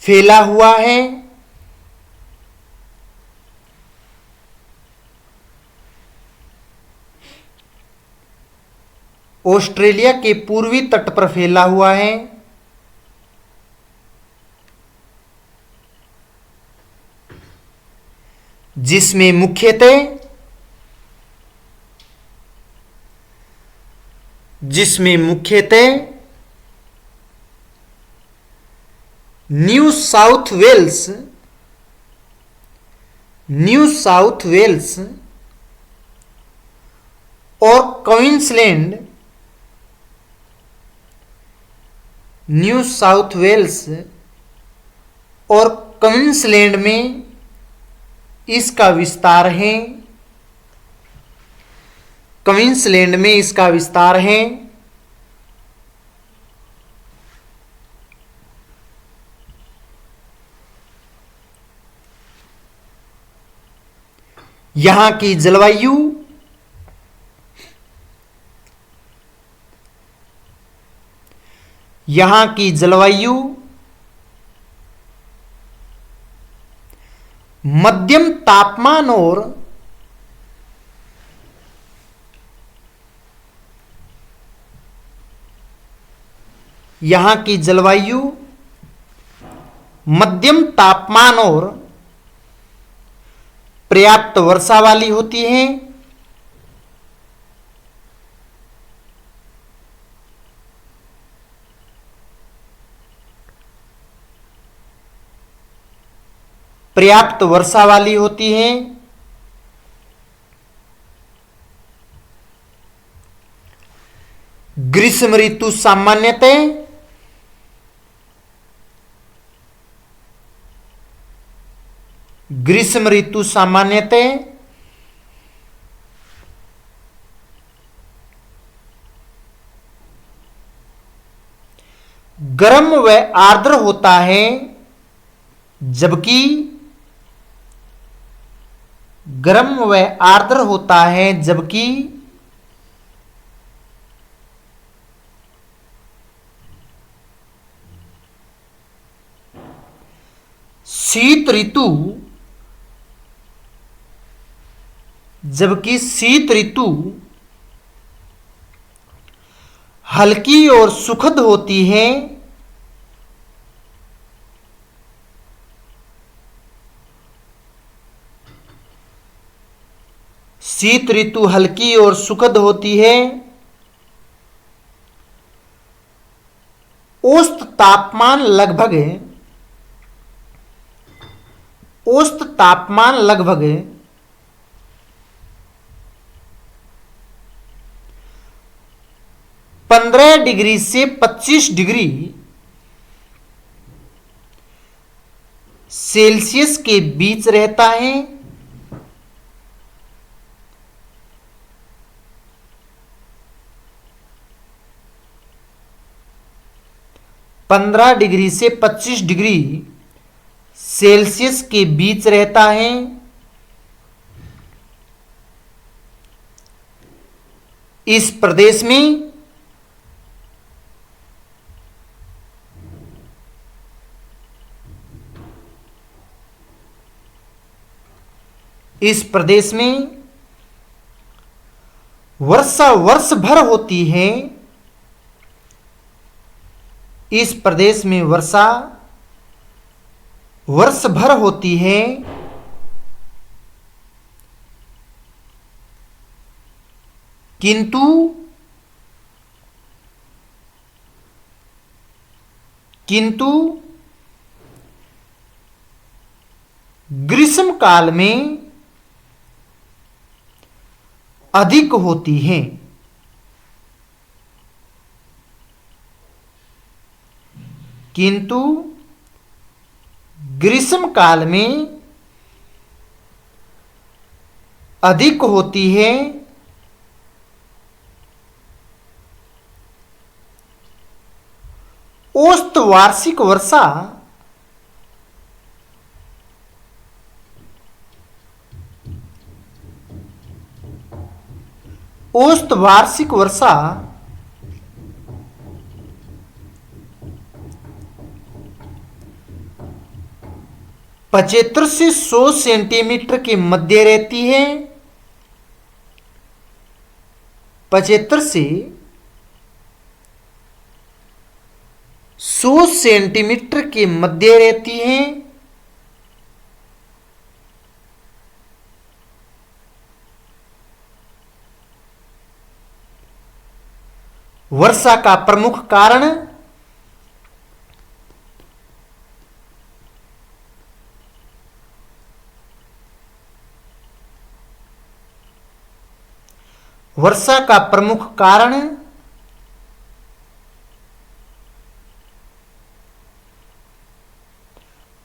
फैला हुआ है। ऑस्ट्रेलिया के पूर्वी तट पर फैला हुआ है, जिसमें मुख्यतः न्यू साउथ वेल्स और क्वींसलैंड में इसका विस्तार है। यहाँ की जलवायु यहाँ की जलवायु मध्यम तापमान और यहाँ की जलवायु मध्यम तापमान और पर्याप्त वर्षा वाली होती है। पर्याप्त वर्षा वाली होती है। ग्रीष्म ऋतु सामान्यतः गर्म व आर्द्र होता है, जबकि शीत ऋतु हल्की और सुखद होती है। शीत ऋतु हल्की और सुखद होती है। औसत तापमान लगभग 15 डिग्री से 25 डिग्री सेल्सियस के बीच रहता है। डिग्री से 25 डिग्री सेल्सियस के बीच रहता है। इस प्रदेश में वर्षा वर्ष भर होती है। इस प्रदेश में वर्षा वर्ष भर होती है। किंतु ग्रीष्म काल में अधिक होती है। किंतु ग्रीष्म काल में अधिक होती है। औसत वार्षिक वर्षा औसत वार्षिक वर्षा 75 से 100 सेंटीमीटर के मध्य रहती है। 75 से 100 सेंटीमीटर के मध्य रहती है। वर्षा का प्रमुख कारण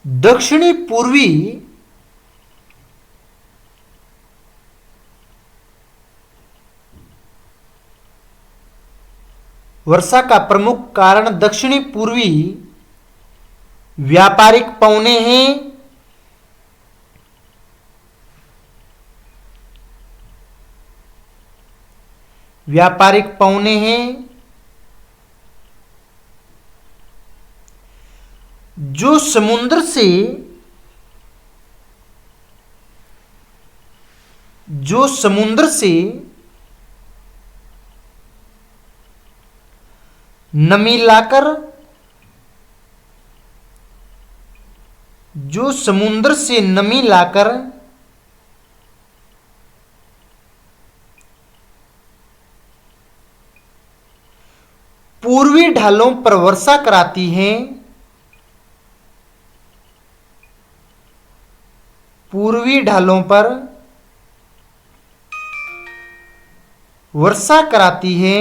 दक्षिणी पूर्वी दक्षिणी पूर्वी व्यापारिक पवने हैं। व्यापारिक पौने हैं जो समुद्र से नमी लाकर पूर्वी ढालों पर वर्षा कराती हैं, पूर्वी ढालों पर वर्षा कराती है,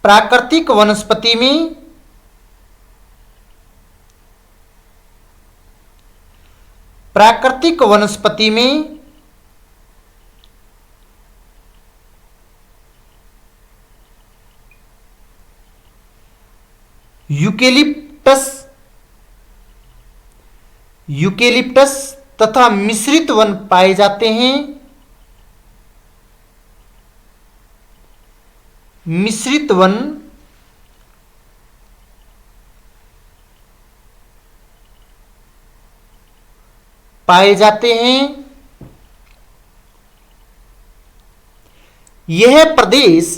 प्राकृतिक वनस्पति में यूकेलिप्टस तथा मिश्रित वन पाए जाते हैं, मिश्रित वन पाए जाते हैं। यह प्रदेश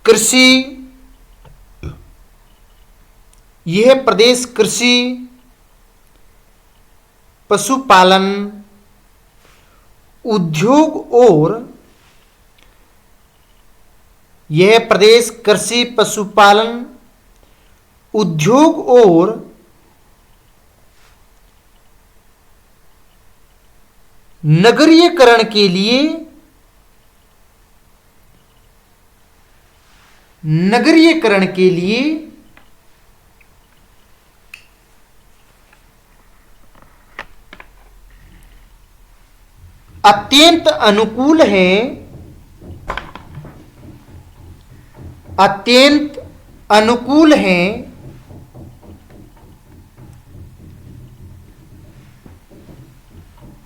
कृषि, पशुपालन, उद्योग और नगरीयकरण के लिए अत्यंत अनुकूल है।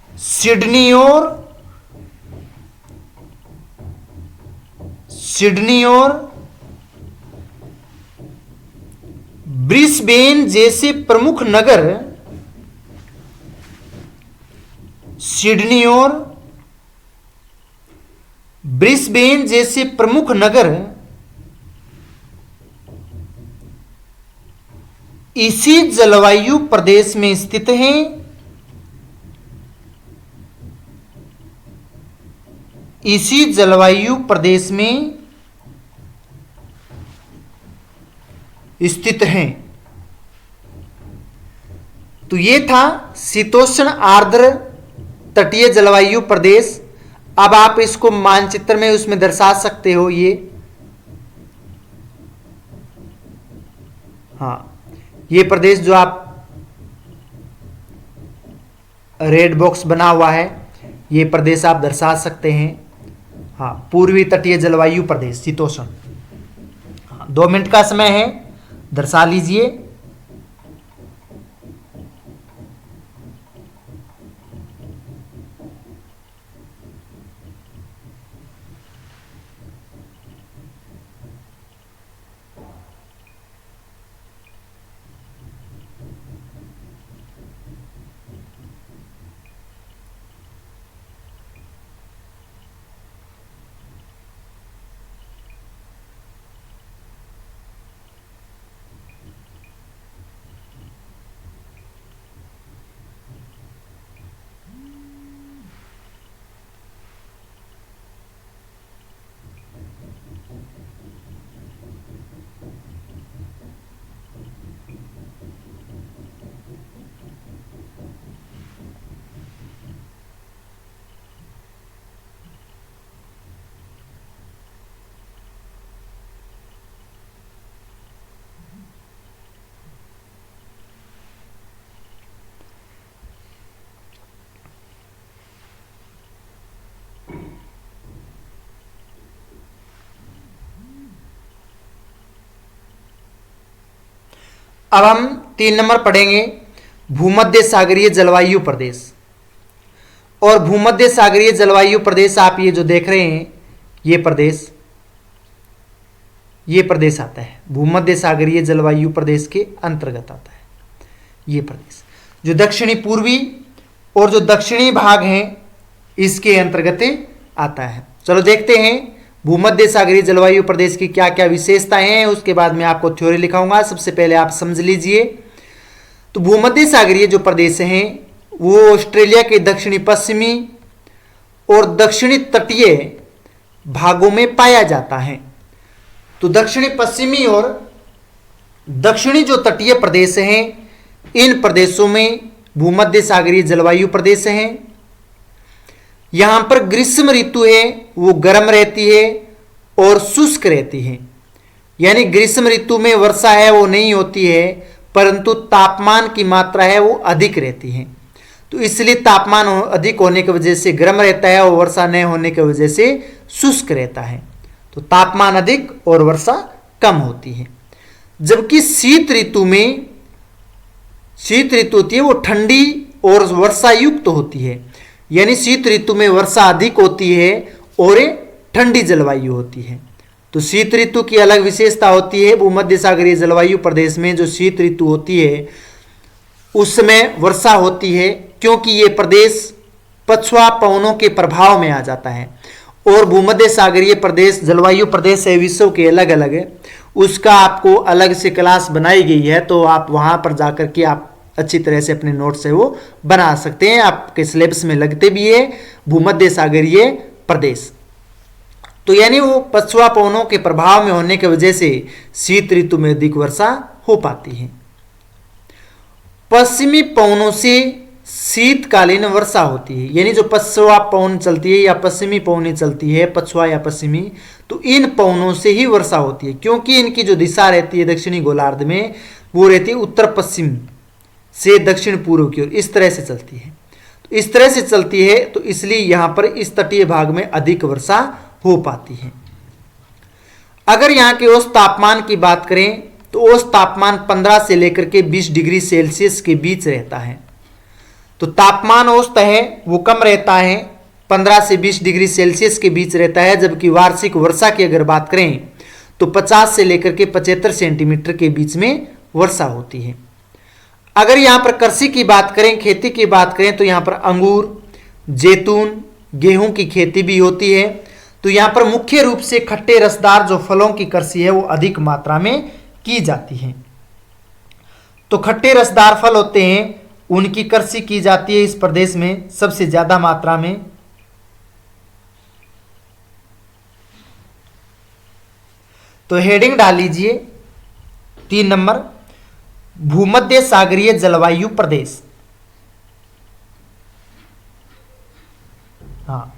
सिडनी और ब्रिस्बेन जैसे प्रमुख नगर, इसी जलवायु प्रदेश में स्थित हैं। इसी जलवायु प्रदेश में स्थित हैं। तो ये था शीतोष्ण आर्द्र तटीय जलवायु प्रदेश। अब आप इसको मानचित्र में उसमें दर्शा सकते हो। ये हाँ, ये प्रदेश जो आप रेड बॉक्स बना हुआ है, ये प्रदेश आप दर्शा सकते हैं। हाँ, पूर्वी तटीय जलवायु प्रदेश शीतोष्ण। 2 मिनट का समय है, दर्शा लीजिए। अब हम 3 नंबर पढ़ेंगे भूमध्य सागरीय जलवायु प्रदेश। और भूमध्य सागरीय जलवायु प्रदेश आप ये जो देख रहे हैं ये प्रदेश आता है, भूमध्य सागरीय जलवायु प्रदेश के अंतर्गत आता है ये प्रदेश, जो दक्षिणी पूर्वी और जो दक्षिणी भाग हैं इसके अंतर्गत आता है। चलो देखते हैं भूमध्य सागरीय जलवायु प्रदेश की क्या क्या विशेषताएं हैं, उसके बाद मैं आपको थ्योरी लिखाऊंगा। सबसे पहले आप समझ लीजिए, तो भूमध्य सागरीय जो प्रदेश हैं वो ऑस्ट्रेलिया के दक्षिणी पश्चिमी और दक्षिणी तटीय भागों में पाया जाता है। तो दक्षिणी पश्चिमी और दक्षिणी जो तटीय प्रदेश हैं इन प्रदेशों में भूमध्य सागरीय जलवायु प्रदेश हैं। यहां पर ग्रीष्म ऋतु है वो गर्म रहती है और शुष्क रहती है, यानी ग्रीष्म ऋतु में वर्षा है वो नहीं होती है, परंतु तापमान की मात्रा है वो अधिक रहती है। तो इसलिए तापमान अधिक होने की वजह से गर्म रहता है और वर्षा न होने की वजह से शुष्क रहता है। तो तापमान अधिक और वर्षा कम होती है। जबकि शीत ऋतु होती है वो ठंडी और वर्षा युक्त होती है, यानी शीत ऋतु में वर्षा अधिक होती है और ठंडी जलवायु होती है। तो शीत ऋतु की अलग विशेषता होती है। भूमध्य सागरीय जलवायु प्रदेश में जो शीत ऋतु होती है उसमें वर्षा होती है, क्योंकि ये प्रदेश पछुआ पवनों के प्रभाव में आ जाता है। और भूमध्य सागरीय प्रदेश जलवायु प्रदेश है विश्व के अलग अलग है, उसका आपको अलग से क्लास बनाई गई है, तो आप वहां पर जाकर के आप अच्छी तरह से अपने नोट्स है वो बना सकते हैं, आपके सिलेबस में लगते भी है भूमध्य सागरीय प्रदेश। तो यानी वो पछुआ पवनों के प्रभाव में होने की वजह से शीत ऋतु में अधिक वर्षा हो पाती है। पश्चिमी पवनों से शीतकालीन वर्षा होती है, यानी जो पछुआ पवन चलती है या पश्चिमी पवनें चलती है, पछुआ या पश्चिमी, तो इन पवनों से ही वर्षा होती है, क्योंकि इनकी जो दिशा रहती है दक्षिणी गोलार्ध में वो रहती है उत्तर पश्चिम से दक्षिण पूर्व की ओर, इस तरह से चलती है। तो इस तरह से चलती है तो इसलिए यहां पर इस तटीय भाग में अधिक वर्षा हो पाती है। अगर यहाँ के औसत तापमान की बात करें तो औसत तापमान 15 से लेकर के 20 डिग्री सेल्सियस के बीच रहता है। तो तापमान औसत है वो कम रहता है, 15 से 20 डिग्री सेल्सियस के बीच रहता है। जबकि वार्षिक वर्षा की अगर बात करें तो 50 से लेकर के 75 सेंटीमीटर के बीच में वर्षा होती है। अगर यहाँ पर कृषि की बात करें, खेती की बात करें, तो यहाँ पर अंगूर, जैतून, गेहूं की खेती भी होती है। तो यहाँ पर मुख्य रूप से खट्टे रसदार जो फलों की कृषि है वो अधिक मात्रा में की जाती है। तो खट्टे रसदार फल होते हैं उनकी कृषि की जाती है इस प्रदेश में सबसे ज्यादा मात्रा में। तो हेडिंग डाल लीजिए 3 नंबर, भूमध्य सागरीय जलवायु प्रदेश। हाँ,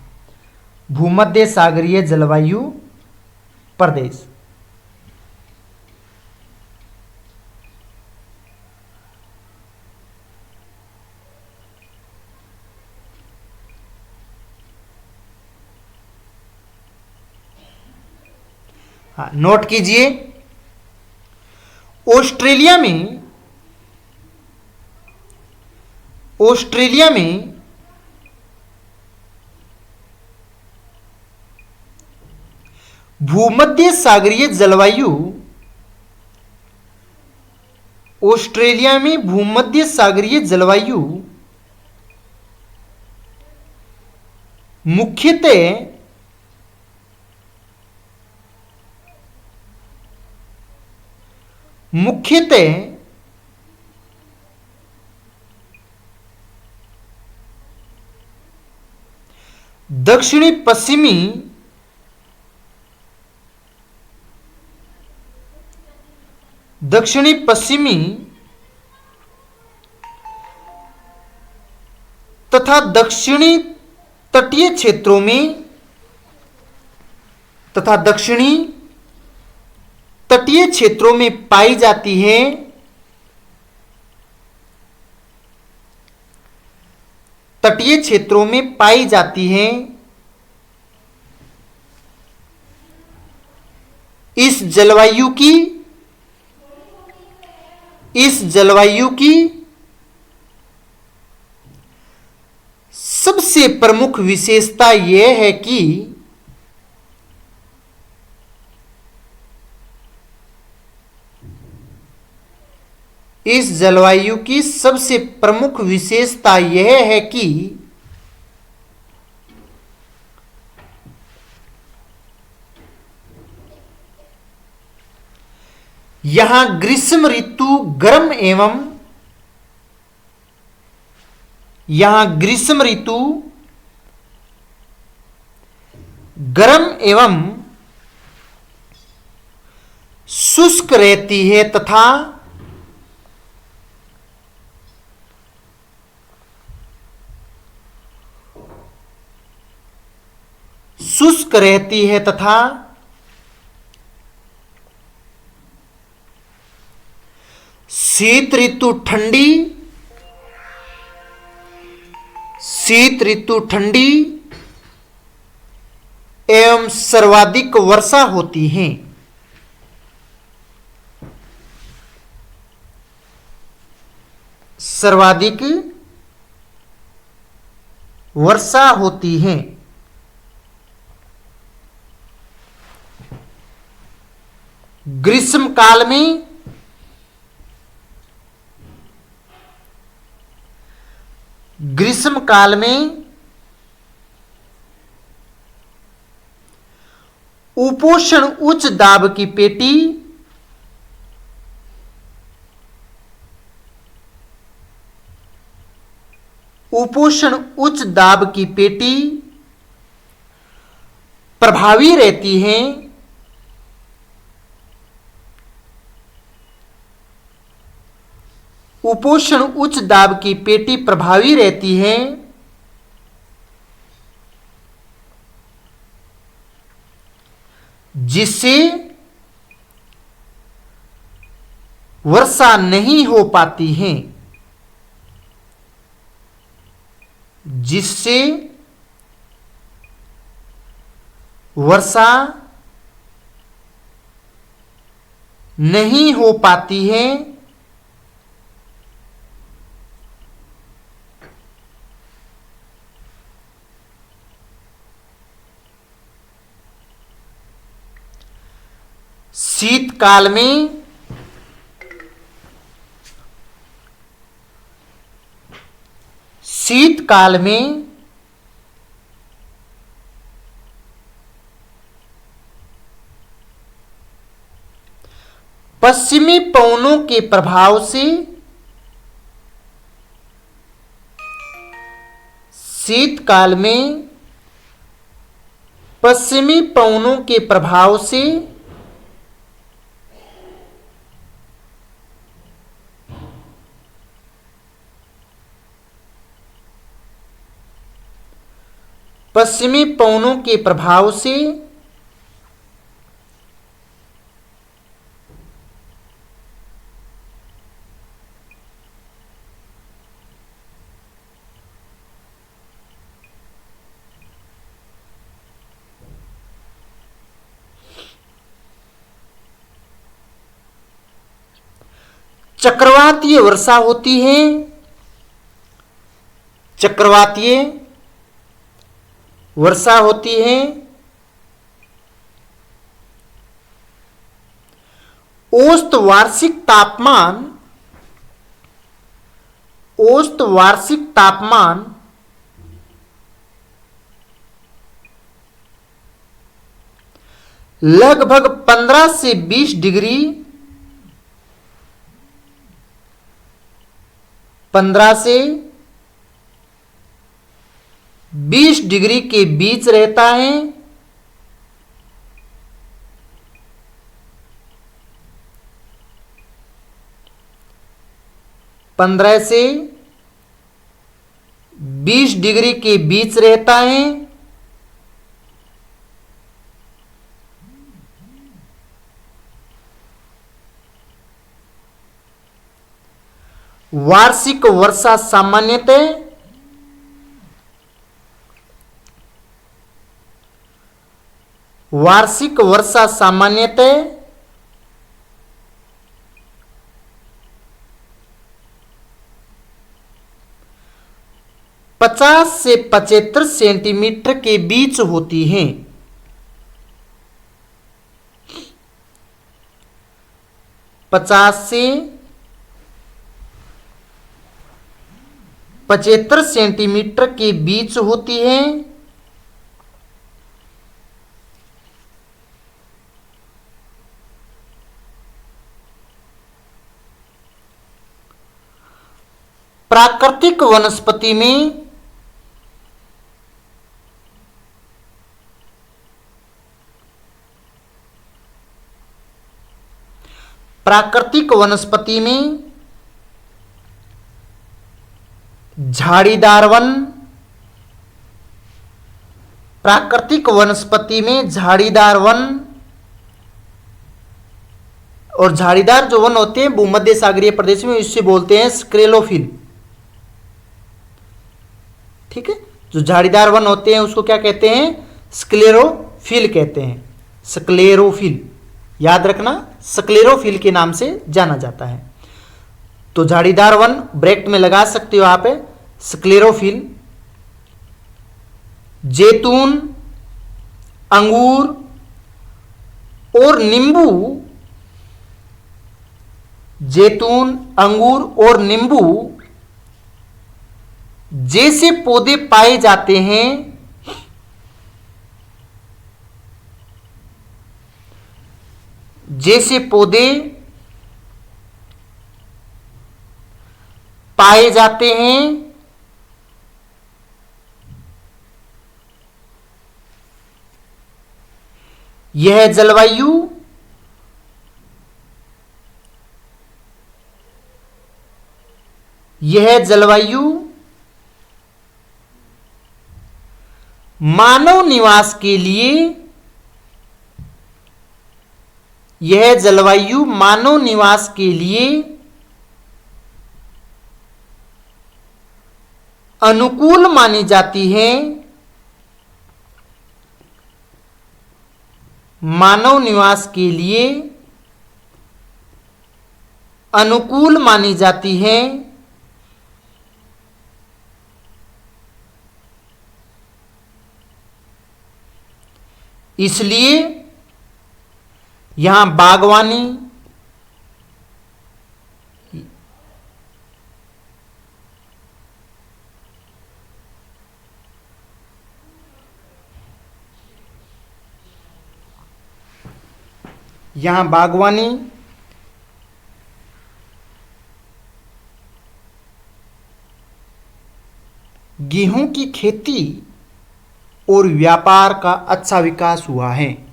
भूमध्य सागरीय जलवायु प्रदेश। हाँ, नोट कीजिए, ऑस्ट्रेलिया में भूमध्य सागरीय जलवायु, ऑस्ट्रेलिया में भूमध्य सागरीय जलवायु मुख्यतः दक्षिणी पश्चिमी तथा दक्षिणी तटीय क्षेत्रों में पाई जाती है। तटीय क्षेत्रों में पाई जाती है। इस जलवायु की इस जलवायु की सबसे प्रमुख विशेषता यह है कि इस जलवायु की सबसे प्रमुख विशेषता यह है कि यहां ग्रीष्म ऋतु गर्म एवं शुष्क रहती है तथा शीत ऋतु ठंडी एवं सर्वाधिक वर्षा होती है। सर्वाधिक वर्षा होती है। ग्रीष्म काल में उपोष्ण उच्च दाब की पेटी प्रभावी रहती है। उपोष्ण उच्च दाब की पेटी प्रभावी रहती है, जिससे वर्षा नहीं हो पाती है। शीतकाल में पश्चिमी पवनों के प्रभाव से चक्रवातीय वर्षा होती है। औसत वार्षिक तापमान लगभग 15 से 20 डिग्री 15 से 20 डिग्री के बीच रहता है। पंद्रह से 20 डिग्री के बीच रहता है। वार्षिक वर्षा सामान्यतः 50 से 75 सेंटीमीटर के बीच होती हैं। 50 से 75 सेंटीमीटर के बीच होती है। प्राकृतिक वनस्पति में झाड़ीदार वन, प्राकृतिक वनस्पति में झाड़ीदार वन, और झाड़ीदार जो वन होते हैं भूमध्य सागरीय प्रदेश में इससे बोलते हैं स्क्लेरोफिल। ठीक है, जो झाड़ीदार वन होते हैं उसको क्या कहते हैं? स्क्लेरोफिल कहते हैं। स्क्लेरोफिल याद रखना, स्क्लेरोफिल के नाम से जाना जाता है। तो झाड़ीदार वन ब्रैकेट में लगा सकते हो आप, स्क्लेरोफिल। जैतून, अंगूर और नींबू, जैतून, अंगूर और नींबू जैसे पौधे पाए जाते हैं, जैसे पौधे पाए जाते हैं यह जलवायु मानव निवास के लिए, यह जलवायु मानव निवास के लिए अनुकूल मानी जाती है। मानव निवास के लिए अनुकूल मानी जाती है। इसलिए यहां बागवानी, गेहूं की खेती और व्यापार का अच्छा विकास हुआ है।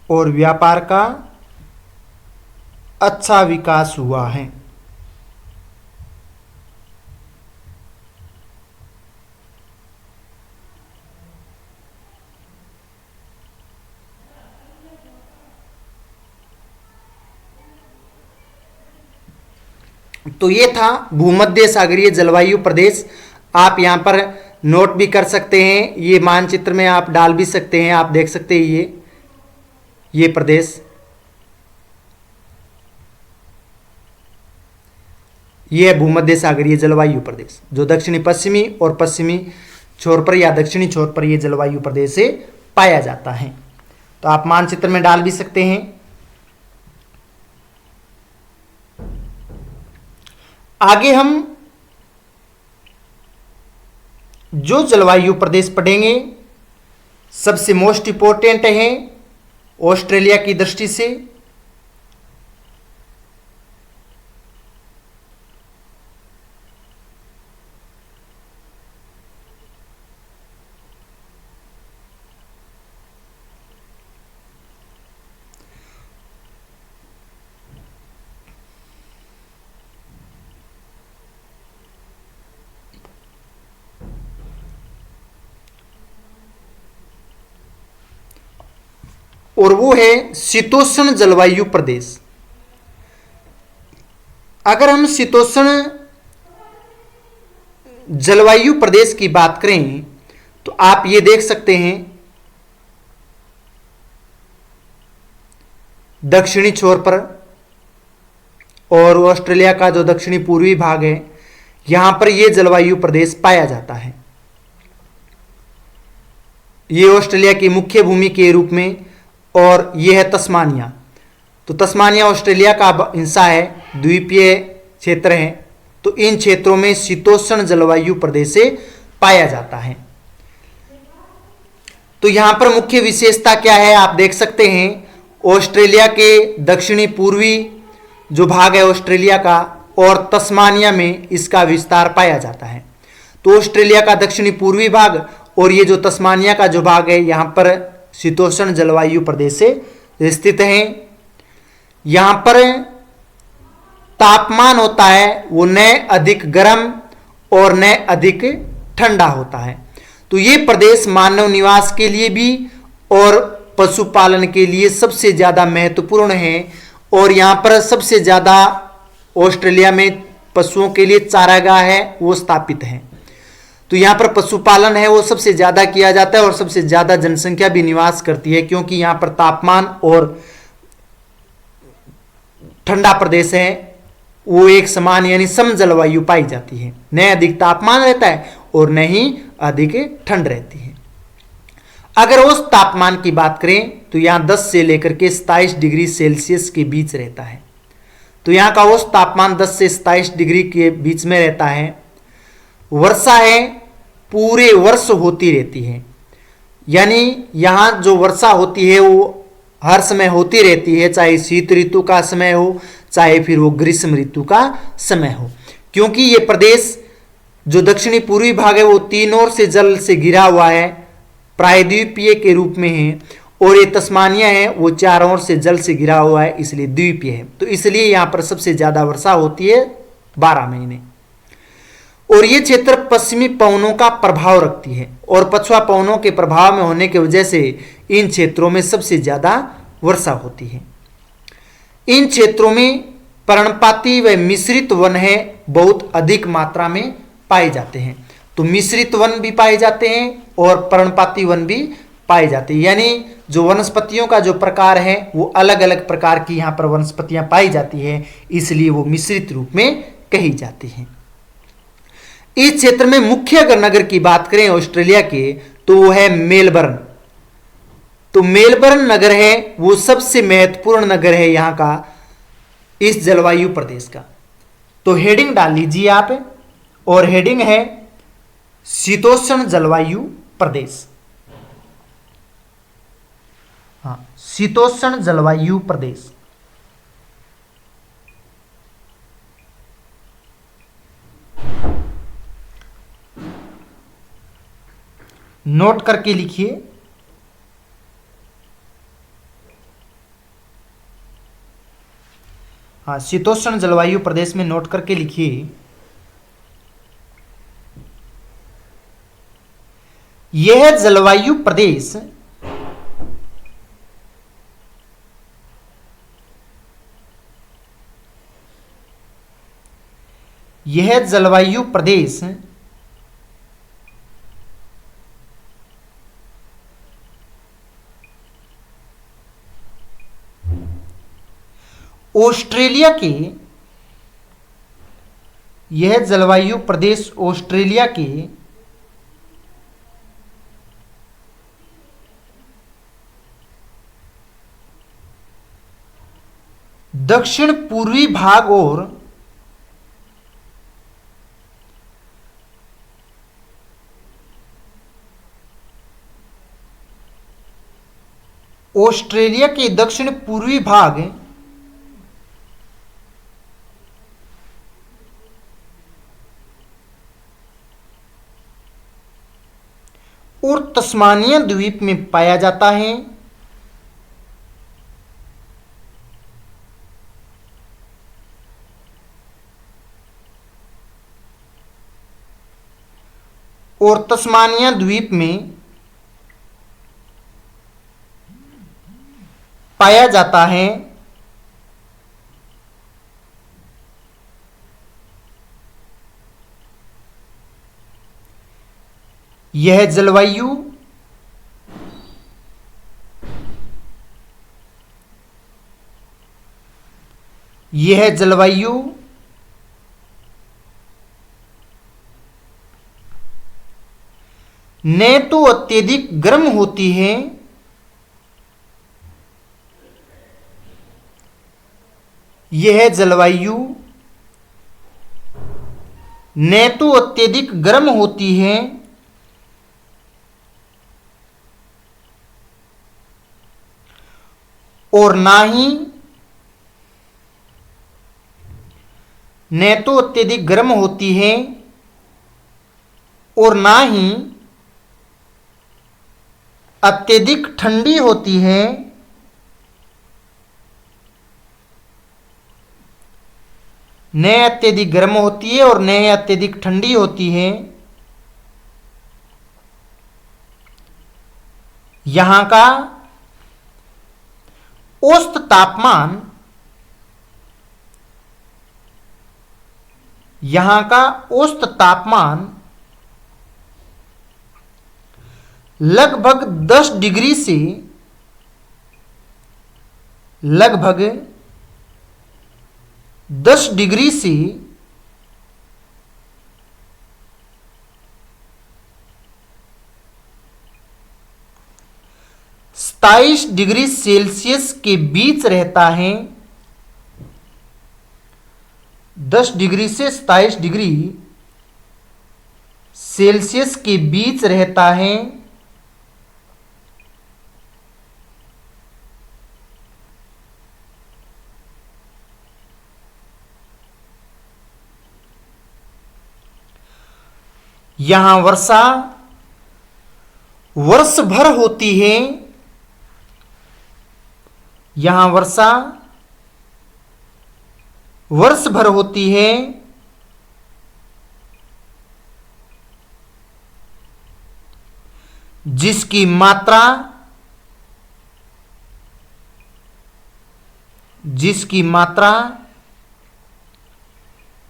और व्यापार का अच्छा विकास हुआ है। तो ये था भूमध्य सागरीय जलवायु प्रदेश। आप यहाँ पर नोट भी कर सकते हैं, ये मानचित्र में आप डाल भी सकते हैं। आप देख सकते हैं ये प्रदेश, ये है भूमध्य सागरीय जलवायु प्रदेश, जो दक्षिणी पश्चिमी और पश्चिमी छोर पर या दक्षिणी छोर पर यह जलवायु प्रदेश से पाया जाता है। तो आप मानचित्र में डाल भी सकते हैं। आगे हम जो जलवायु प्रदेश पढ़ेंगे सबसे मोस्ट इंपॉर्टेंट है ऑस्ट्रेलिया की दृष्टि से। और वो है शीतोष्ण जलवायु प्रदेश। अगर हम शीतोष्ण जलवायु प्रदेश की बात करें तो आप ये देख सकते हैं दक्षिणी छोर पर और ऑस्ट्रेलिया का जो दक्षिणी पूर्वी भाग है यहां पर यह जलवायु प्रदेश पाया जाता है। ये ऑस्ट्रेलिया की मुख्य भूमि के रूप में, और यह है तस्मानिया। तो तस्मानिया ऑस्ट्रेलिया का हिस्सा है, द्वीपीय क्षेत्र है। तो इन क्षेत्रों में शीतोष्ण जलवायु प्रदेश से पाया जाता है। तो यहां पर मुख्य विशेषता क्या है आप देख सकते हैं, ऑस्ट्रेलिया के दक्षिणी पूर्वी जो भाग है ऑस्ट्रेलिया का और तस्मानिया में इसका विस्तार पाया जाता है। तो ऑस्ट्रेलिया का दक्षिणी पूर्वी भाग और ये जो तस्मानिया का जो भाग है यहां पर शीतोष्ण जलवायु प्रदेश से स्थित है। यहां पर तापमान होता है वो न अधिक गर्म और न अधिक ठंडा होता है। तो ये प्रदेश मानव निवास के लिए भी और पशुपालन के लिए सबसे ज़्यादा महत्वपूर्ण है। और यहाँ पर सबसे ज़्यादा ऑस्ट्रेलिया में पशुओं के लिए चारागाह है वो स्थापित है। तो यहाँ पर पशुपालन है वो सबसे ज़्यादा किया जाता है और सबसे ज़्यादा जनसंख्या भी निवास करती है, क्योंकि यहाँ पर तापमान और ठंडा प्रदेश है वो एक समान यानी सम जलवायु पाई जाती है। न अधिक तापमान रहता है और न ही अधिक ठंड रहती है। अगर औसत तापमान की बात करें तो यहाँ 10 से लेकर के 27 डिग्री सेल्सियस के बीच रहता है। तो यहाँ का औसत तापमान 10 से 27 डिग्री के बीच में रहता है। वर्षा है पूरे वर्ष होती रहती है, यानी यहाँ जो वर्षा होती है वो हर समय होती रहती है, चाहे शीत ऋतु का समय हो चाहे फिर वो ग्रीष्म ऋतु का समय हो। क्योंकि ये प्रदेश जो दक्षिणी पूर्वी भाग है वो तीन ओर से जल से घिरा हुआ है, प्रायद्वीपीय के रूप में है, और ये तस्मानिया है वो चारों ओर से जल से घिरा हुआ है इसलिए द्वीपीय है। तो इसलिए यहाँ पर सबसे ज़्यादा वर्षा होती है 12 महीने। और ये क्षेत्र पश्चिमी पवनों का प्रभाव रखती है और पछुआ पवनों के प्रभाव में होने की वजह से इन क्षेत्रों में सबसे ज़्यादा वर्षा होती है। इन क्षेत्रों में पर्णपाती व मिश्रित वन है बहुत अधिक मात्रा में पाए जाते हैं। तो मिश्रित वन भी पाए जाते हैं और पर्णपाती वन भी पाए जाते हैं, यानी जो वनस्पतियों का जो प्रकार है वो अलग अलग प्रकार की यहाँ पर वनस्पतियाँ पाई जाती है, इसलिए वो मिश्रित रूप में कही जाती हैं। इस क्षेत्र में मुख्य अगर नगर की बात करें ऑस्ट्रेलिया के तो वो है मेलबर्न। तो मेलबर्न नगर है वो सबसे महत्वपूर्ण नगर है यहाँ का इस जलवायु प्रदेश का। तो हेडिंग डाल लीजिए आप, और हेडिंग है शीतोष्ण जलवायु प्रदेश। हाँ, शीतोष्ण जलवायु प्रदेश। नोट करके लिखिए। हाँ, शीतोष्ण जलवायु प्रदेश में नोट करके लिखिए। यह जलवायु प्रदेश ऑस्ट्रेलिया के यह जलवायु प्रदेश ऑस्ट्रेलिया के दक्षिण पूर्वी भाग और ऑस्ट्रेलिया के दक्षिण पूर्वी भाग और तस्मानिया द्वीप में पाया जाता है। और तस्मानिया द्वीप में पाया जाता है यह जलवायु न तो अत्यधिक गर्म होती है यह जलवायु न तो अत्यधिक गर्म होती है और ना ही न तो अत्यधिक गर्म होती है और ना ही अत्यधिक ठंडी होती है न अत्यधिक गर्म होती है और न अत्यधिक ठंडी होती है। यहां का औसत तापमान लगभग 10 डिग्री से लगभग 10 डिग्री से 27 डिग्री सेल्सियस के बीच रहता है। 10 डिग्री से 27 डिग्री सेल्सियस के बीच रहता है। यहां वर्षा वर्ष भर होती है। यहां वर्षा वर्ष भर होती है। जिसकी मात्रा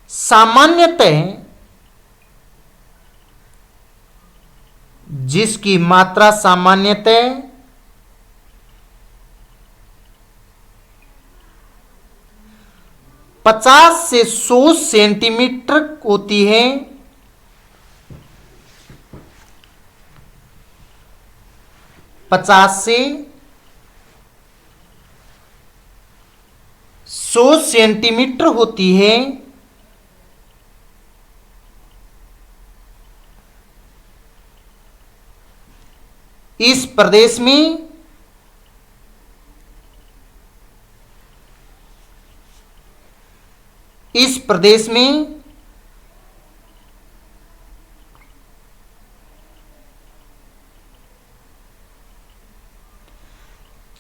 सामान्यतः जिसकी मात्रा सामान्यतः 50 से 100 सेंटीमीटर होती है। 50 से 100 सेंटीमीटर होती है। इस प्रदेश में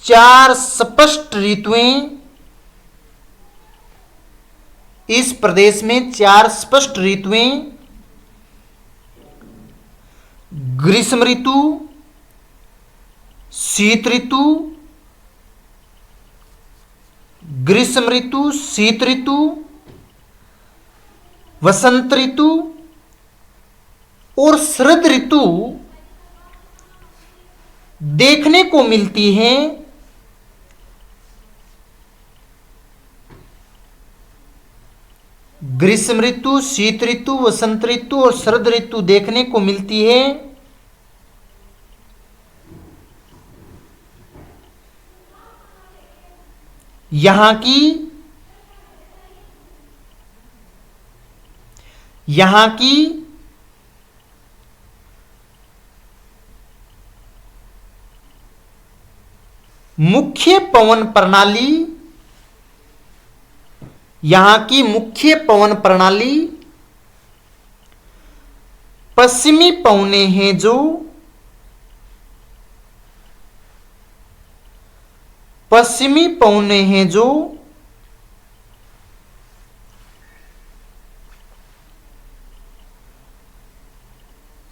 चार स्पष्ट ऋतुएं ग्रीष्म ऋतु, शीत ऋतु, वसंत ऋतु और शरद ऋतु देखने को मिलती हैं। ग्रीष्म ऋतु, शीत ऋतु, वसंत ऋतु और शरद ऋतु देखने को मिलती है। यहां की मुख्य पवन प्रणाली पश्चिमी पवने हैं जो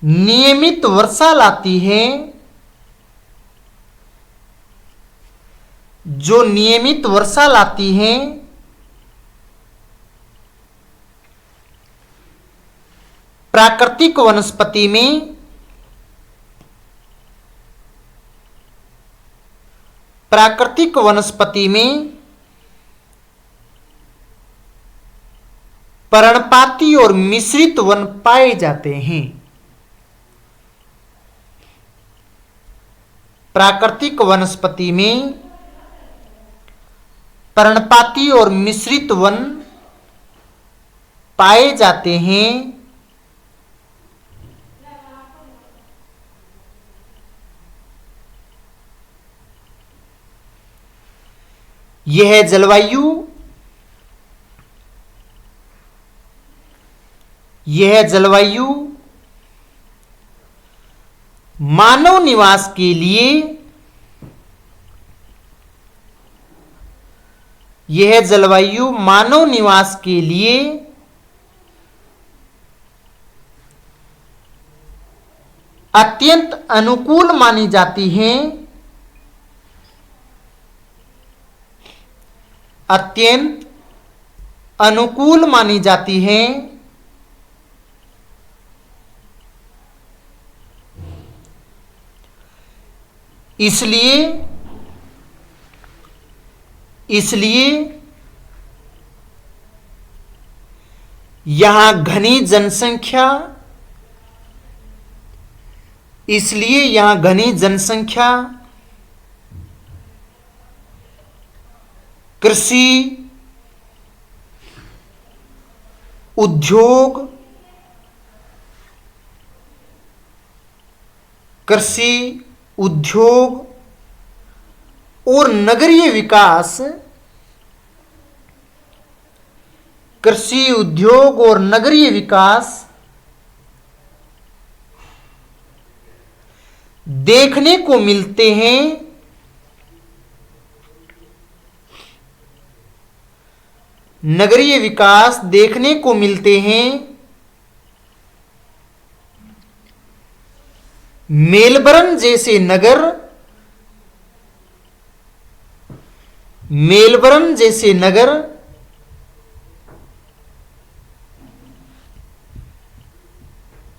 नियमित वर्षा लाती है, प्राकृतिक वनस्पति में प्राकृतिक वनस्पति में पर्णपाती और मिश्रित वन पाए जाते हैं। प्राकृतिक वनस्पति में पर्णपाती और मिश्रित वन पाए जाते हैं। यह जलवायु मानव निवास के लिए अत्यंत अनुकूल मानी जाती है। अत्यंत अनुकूल मानी जाती है। इसलिए यहां घनी जनसंख्या कृषि, उद्योग, और नगरीय विकास, देखने को मिलते हैं। नगरीय विकास देखने को मिलते हैं। मेलबर्न जैसे नगर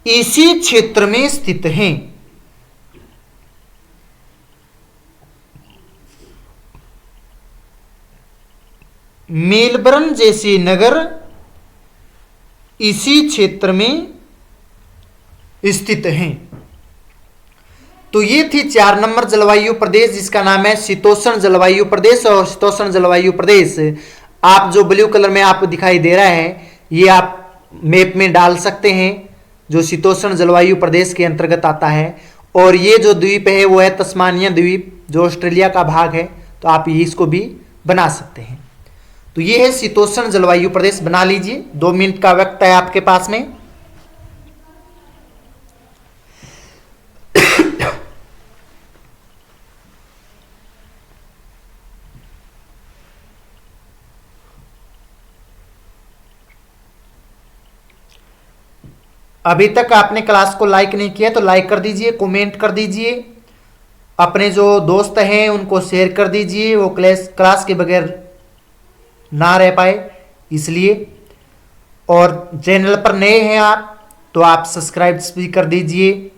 इसी क्षेत्र में स्थित हैं। मेलबर्न जैसे नगर इसी क्षेत्र में स्थित हैं। तो ये थी 4 नंबर जलवायु प्रदेश, जिसका नाम है शीतोष्ण जलवायु प्रदेश। और शीतोष्ण जलवायु प्रदेश आप जो ब्लू कलर में आपको दिखाई दे रहा है, ये आप मैप में डाल सकते हैं, जो शीतोष्ण जलवायु प्रदेश के अंतर्गत आता है। और ये जो द्वीप है वो है तस्मानिया द्वीप, जो ऑस्ट्रेलिया का भाग है, तो आप इसको भी बना सकते हैं। तो ये है शीतोष्ण जलवायु प्रदेश, बना लीजिए। 2 मिनट का वक्त है आपके पास में। अभी तक आपने क्लास को लाइक नहीं किया तो लाइक कर दीजिए, कमेंट कर दीजिए, अपने जो दोस्त हैं उनको शेयर कर दीजिए, वो क्लास के बगैर ना रह पाए इसलिए। और चैनल पर नए हैं आप तो आप सब्सक्राइब भी कर दीजिए।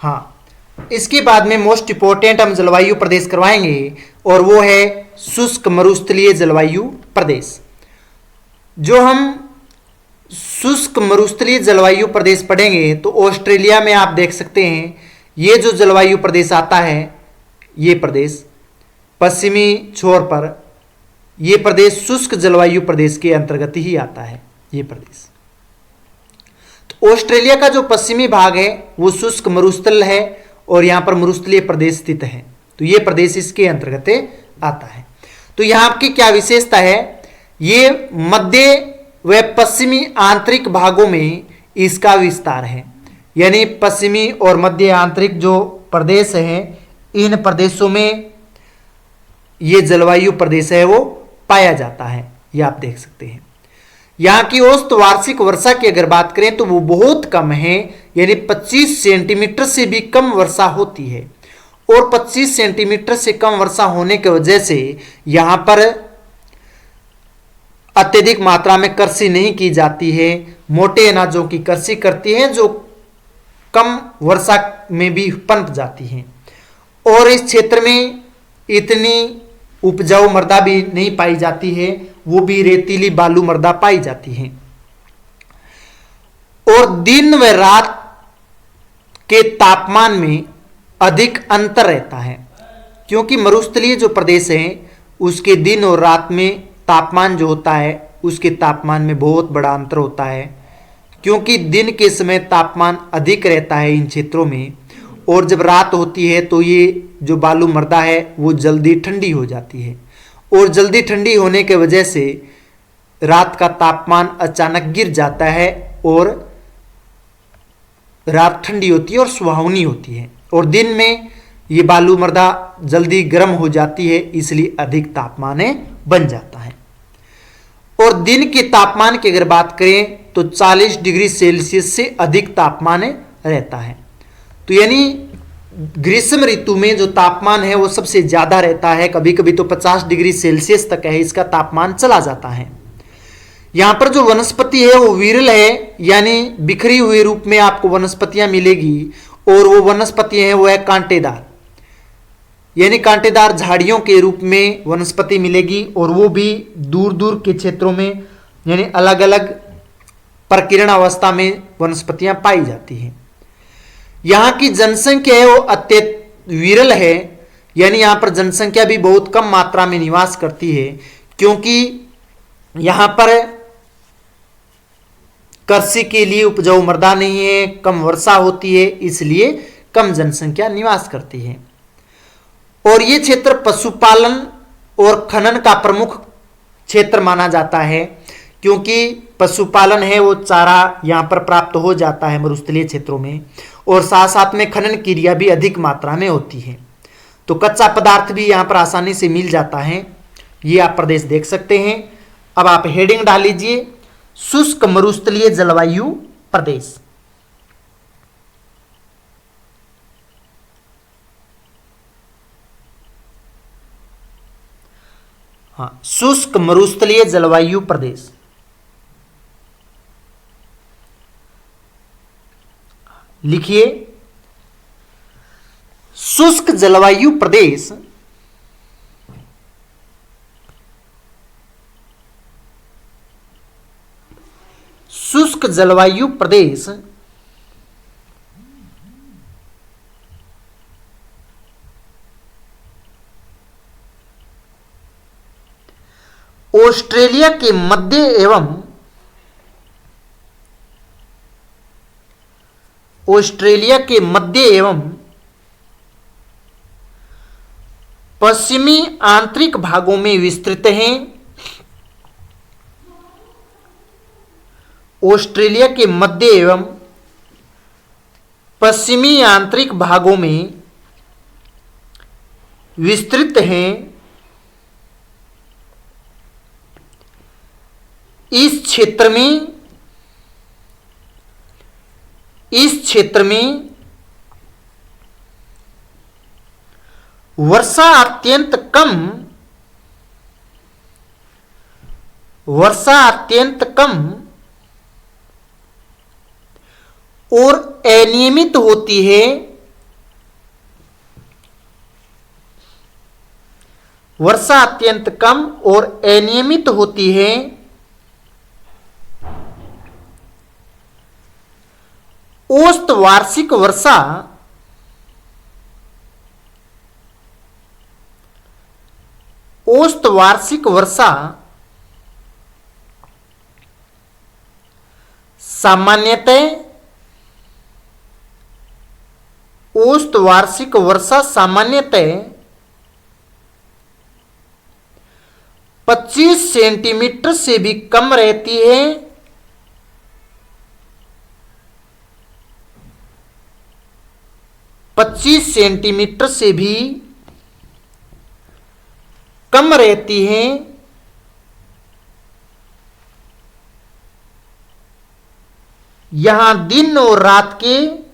हाँ, इसके बाद में मोस्ट इंपॉर्टेंट हम जलवायु प्रदेश करवाएंगे और वो है शुष्क मरुस्थलीय जलवायु प्रदेश। जो हम शुष्क मरुस्थलीय जलवायु प्रदेश पढ़ेंगे तो ऑस्ट्रेलिया में आप देख सकते हैं ये जो जलवायु प्रदेश आता है, ये प्रदेश पश्चिमी छोर पर, ये प्रदेश शुष्क जलवायु प्रदेश के अंतर्गत ही आता है। ये प्रदेश तो ऑस्ट्रेलिया का जो पश्चिमी भाग है वो शुष्क मरुस्थल है और यहाँ पर मरुस्थलीय प्रदेश स्थित है, तो ये प्रदेश इसके अंतर्गत आता है। तो यहाँ की क्या विशेषता है, ये मध्य व पश्चिमी आंतरिक भागों में इसका विस्तार है, यानी पश्चिमी और मध्य आंतरिक जो प्रदेश हैं इन प्रदेशों में ये जलवायु प्रदेश है वो पाया जाता है। ये आप देख सकते हैं। यहाँ की औसत वार्षिक वर्षा की अगर बात करें तो वो बहुत कम है, यानी 25 सेंटीमीटर से भी कम वर्षा होती है और 25 सेंटीमीटर से कम वर्षा होने की वजह से यहाँ पर अत्यधिक मात्रा में कृषि नहीं की जाती है, मोटे अनाजों की कृषि करती है जो कम वर्षा में भी पनप जाती हैं और इस क्षेत्र में इतनी उपजाऊ मृदा भी नहीं पाई जाती है, वो भी रेतीली बालू मृदा पाई जाती है। और दिन व रात के तापमान में अधिक अंतर रहता है, क्योंकि मरुस्थलीय जो प्रदेश है उसके दिन और रात में तापमान जो होता है उसके तापमान में बहुत बड़ा अंतर होता है, क्योंकि दिन के समय तापमान अधिक रहता है इन क्षेत्रों में और जब रात होती है तो ये जो बालू मृदा है वो जल्दी ठंडी हो जाती है और जल्दी ठंडी होने के वजह से रात का तापमान अचानक गिर जाता है और रात ठंडी होती है और सुहावनी होती है और दिन में ये बालू मृदा जल्दी गर्म हो जाती है, इसलिए अधिक तापमान बन जाता है। और दिन के तापमान की अगर बात करें तो 40 डिग्री सेल्सियस से अधिक तापमान रहता है। तो यानी ग्रीष्म ऋतु में जो तापमान है वो सबसे ज़्यादा रहता है, कभी कभी तो 50 डिग्री सेल्सियस तक है इसका तापमान चला जाता है। यहाँ पर जो वनस्पति है वो विरल है, यानी बिखरी हुए रूप में आपको वनस्पतियाँ मिलेगी और वो वनस्पतियाँ हैं वो है कांटेदार, यानी कांटेदार झाड़ियों के रूप में वनस्पति मिलेगी और वो भी दूर दूर के क्षेत्रों में, यानी अलग अलग प्रकीर्ण अवस्था में वनस्पतियाँ पाई जाती हैं। यहाँ की जनसंख्या है वो अत्यंत विरल है, यानी यहाँ पर जनसंख्या भी बहुत कम मात्रा में निवास करती है, क्योंकि यहाँ पर कृषि के लिए उपजाऊ मृदा नहीं है, कम वर्षा होती है, इसलिए कम जनसंख्या निवास करती है। और ये क्षेत्र पशुपालन और खनन का प्रमुख क्षेत्र माना जाता है, क्योंकि पशुपालन है वो चारा यहाँ पर प्राप्त हो जाता है मरुस्थलीय क्षेत्रों में और साथ साथ में खनन क्रिया भी अधिक मात्रा में होती है, तो कच्चा पदार्थ भी यहाँ पर आसानी से मिल जाता है। ये आप प्रदेश देख सकते हैं। अब आप हेडिंग डाल लीजिए शुष्क मरुस्थलीय जलवायु प्रदेश। हाँ, शुष्क मरुस्थलीय जलवायु प्रदेश। लिखिए शुष्क जलवायु प्रदेश शुष्क जलवायु प्रदेश ऑस्ट्रेलिया के मध्य एवं पश्चिमी आंतरिक भागों में विस्तृत हैं। ऑस्ट्रेलिया के मध्य एवं पश्चिमी आंतरिक भागों में विस्तृत हैं। इस क्षेत्र में वर्षा अत्यंत कम और अनियमित होती है, वर्षा अत्यंत कम और अनियमित होती है। औसत वार्षिक वर्षा सामान्यतः 25 सेंटीमीटर से भी कम रहती है। 25 सेंटीमीटर से भी कम रहती है। यहां दिन और रात के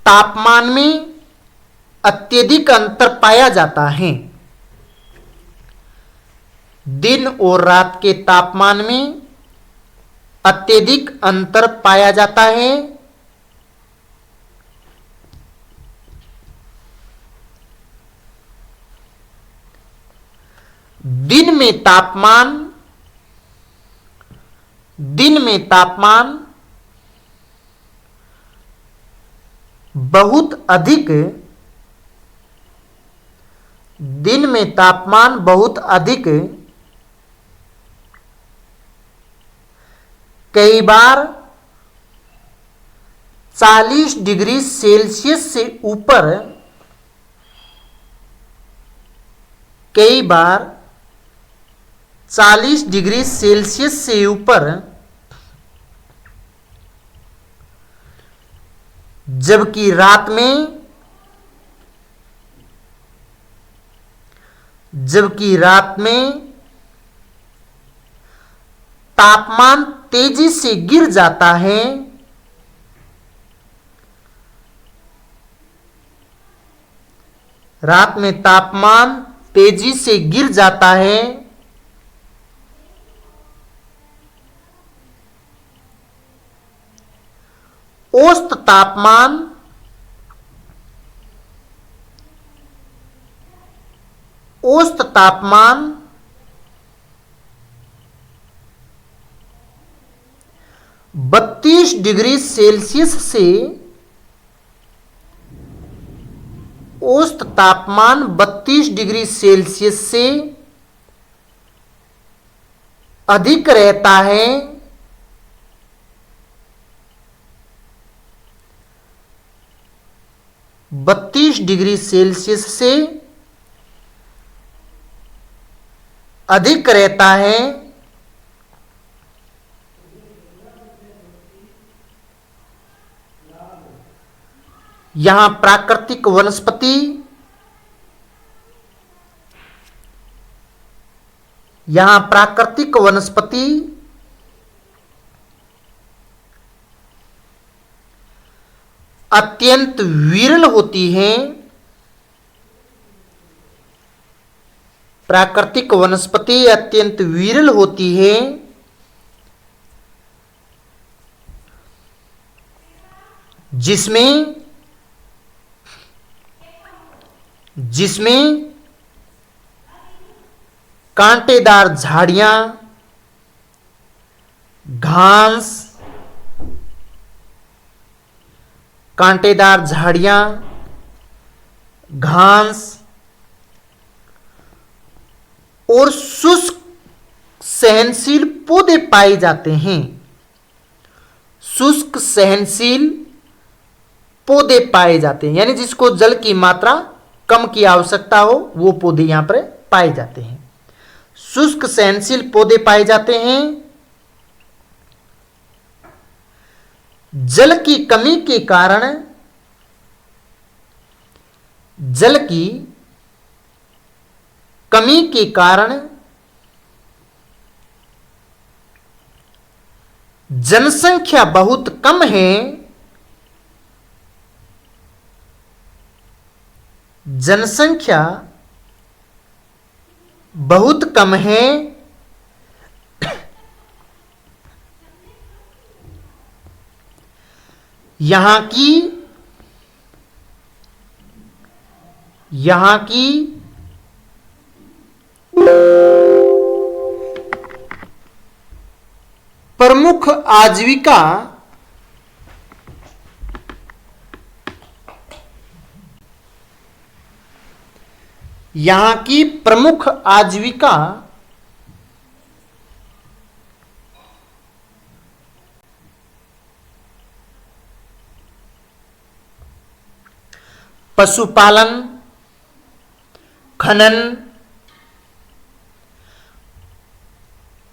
तापमान में अत्यधिक अंतर पाया जाता है। दिन और रात के तापमान में अत्यधिक अंतर पाया जाता है। दिन में तापमान बहुत अधिक कई बार 40 डिग्री सेल्सियस से ऊपर जबकि रात में तापमान तेजी से गिर जाता है। रात में तापमान तेजी से गिर जाता है। औसत तापमान 32 डिग्री सेल्सियस से औसत तापमान 32 डिग्री सेल्सियस से अधिक रहता है। डिग्री सेल्सियस से अधिक रहता है। यहां प्राकृतिक वनस्पति अत्यंत विरल होती हैं। प्राकृतिक वनस्पति अत्यंत विरल होती है। जिसमें कांटेदार झाड़ियां, घास और शुष्क सहनशील पौधे पाए जाते हैं। शुष्क सहनशील पौधे पाए जाते हैं, यानी जिसको जल की मात्रा कम की आवश्यकता हो, वो पौधे यहां पर पाए जाते हैं। शुष्क सहनशील पौधे पाए जाते हैं। जल की कमी के कारण जनसंख्या बहुत कम है। जनसंख्या बहुत कम है, यहाँ की प्रमुख आजीविका पशुपालन, खनन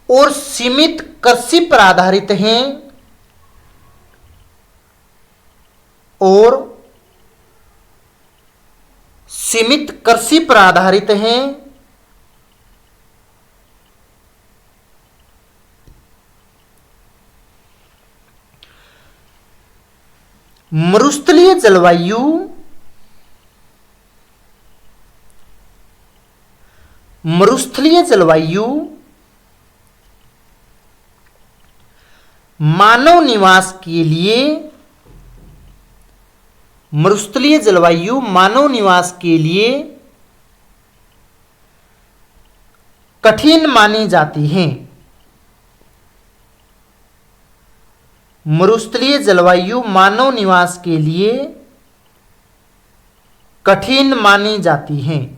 और सीमित कृषि पर आधारित हैं मरुस्थलीय जलवायु मानव निवास के लिए कठिन मानी जाती हैं। मरुस्थलीय जलवायु मानव निवास के लिए कठिन मानी जाती हैं।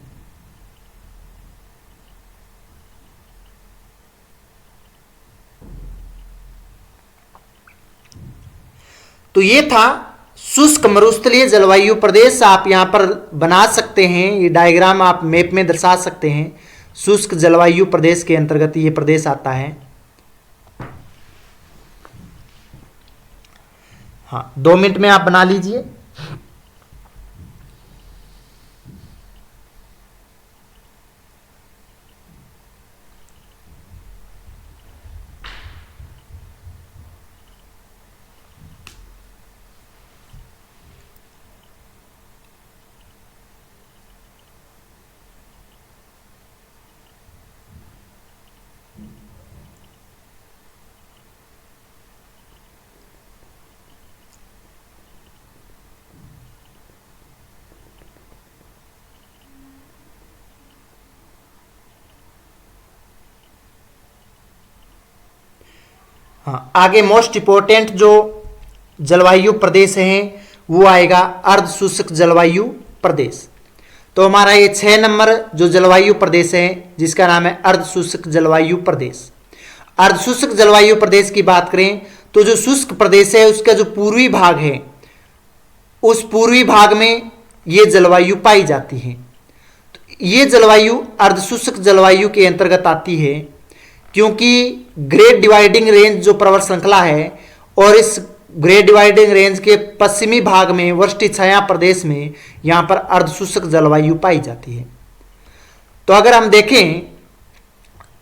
तो ये था शुष्क मरुस्थलीय जलवायु प्रदेश। आप यहां पर बना सकते हैं, ये डायग्राम आप मैप में दर्शा सकते हैं। शुष्क जलवायु प्रदेश के अंतर्गत ये प्रदेश आता है। हाँ, 2 मिनट में आप बना लीजिए। हाँ, आगे मोस्ट इंपोर्टेंट जो जलवायु प्रदेश हैं वो आएगा अर्ध शुष्क जलवायु प्रदेश। तो हमारा ये 6 नंबर जो जलवायु प्रदेश है जिसका नाम है अर्ध शुष्क जलवायु प्रदेश। अर्ध शुष्क जलवायु प्रदेश की बात करें तो जो शुष्क प्रदेश है उसका जो पूर्वी भाग है उस पूर्वी भाग में ये जलवायु पाई जाती है। तो ये जलवायु अर्ध शुष्क जलवायु के अंतर्गत आती है क्योंकि ग्रेट डिवाइडिंग रेंज जो पर्वत श्रृंखला है और इस ग्रेट डिवाइडिंग रेंज के पश्चिमी भाग में वृष्टि छाया प्रदेश में यहाँ पर अर्धशुष्क जलवायु पाई जाती है। तो अगर हम देखें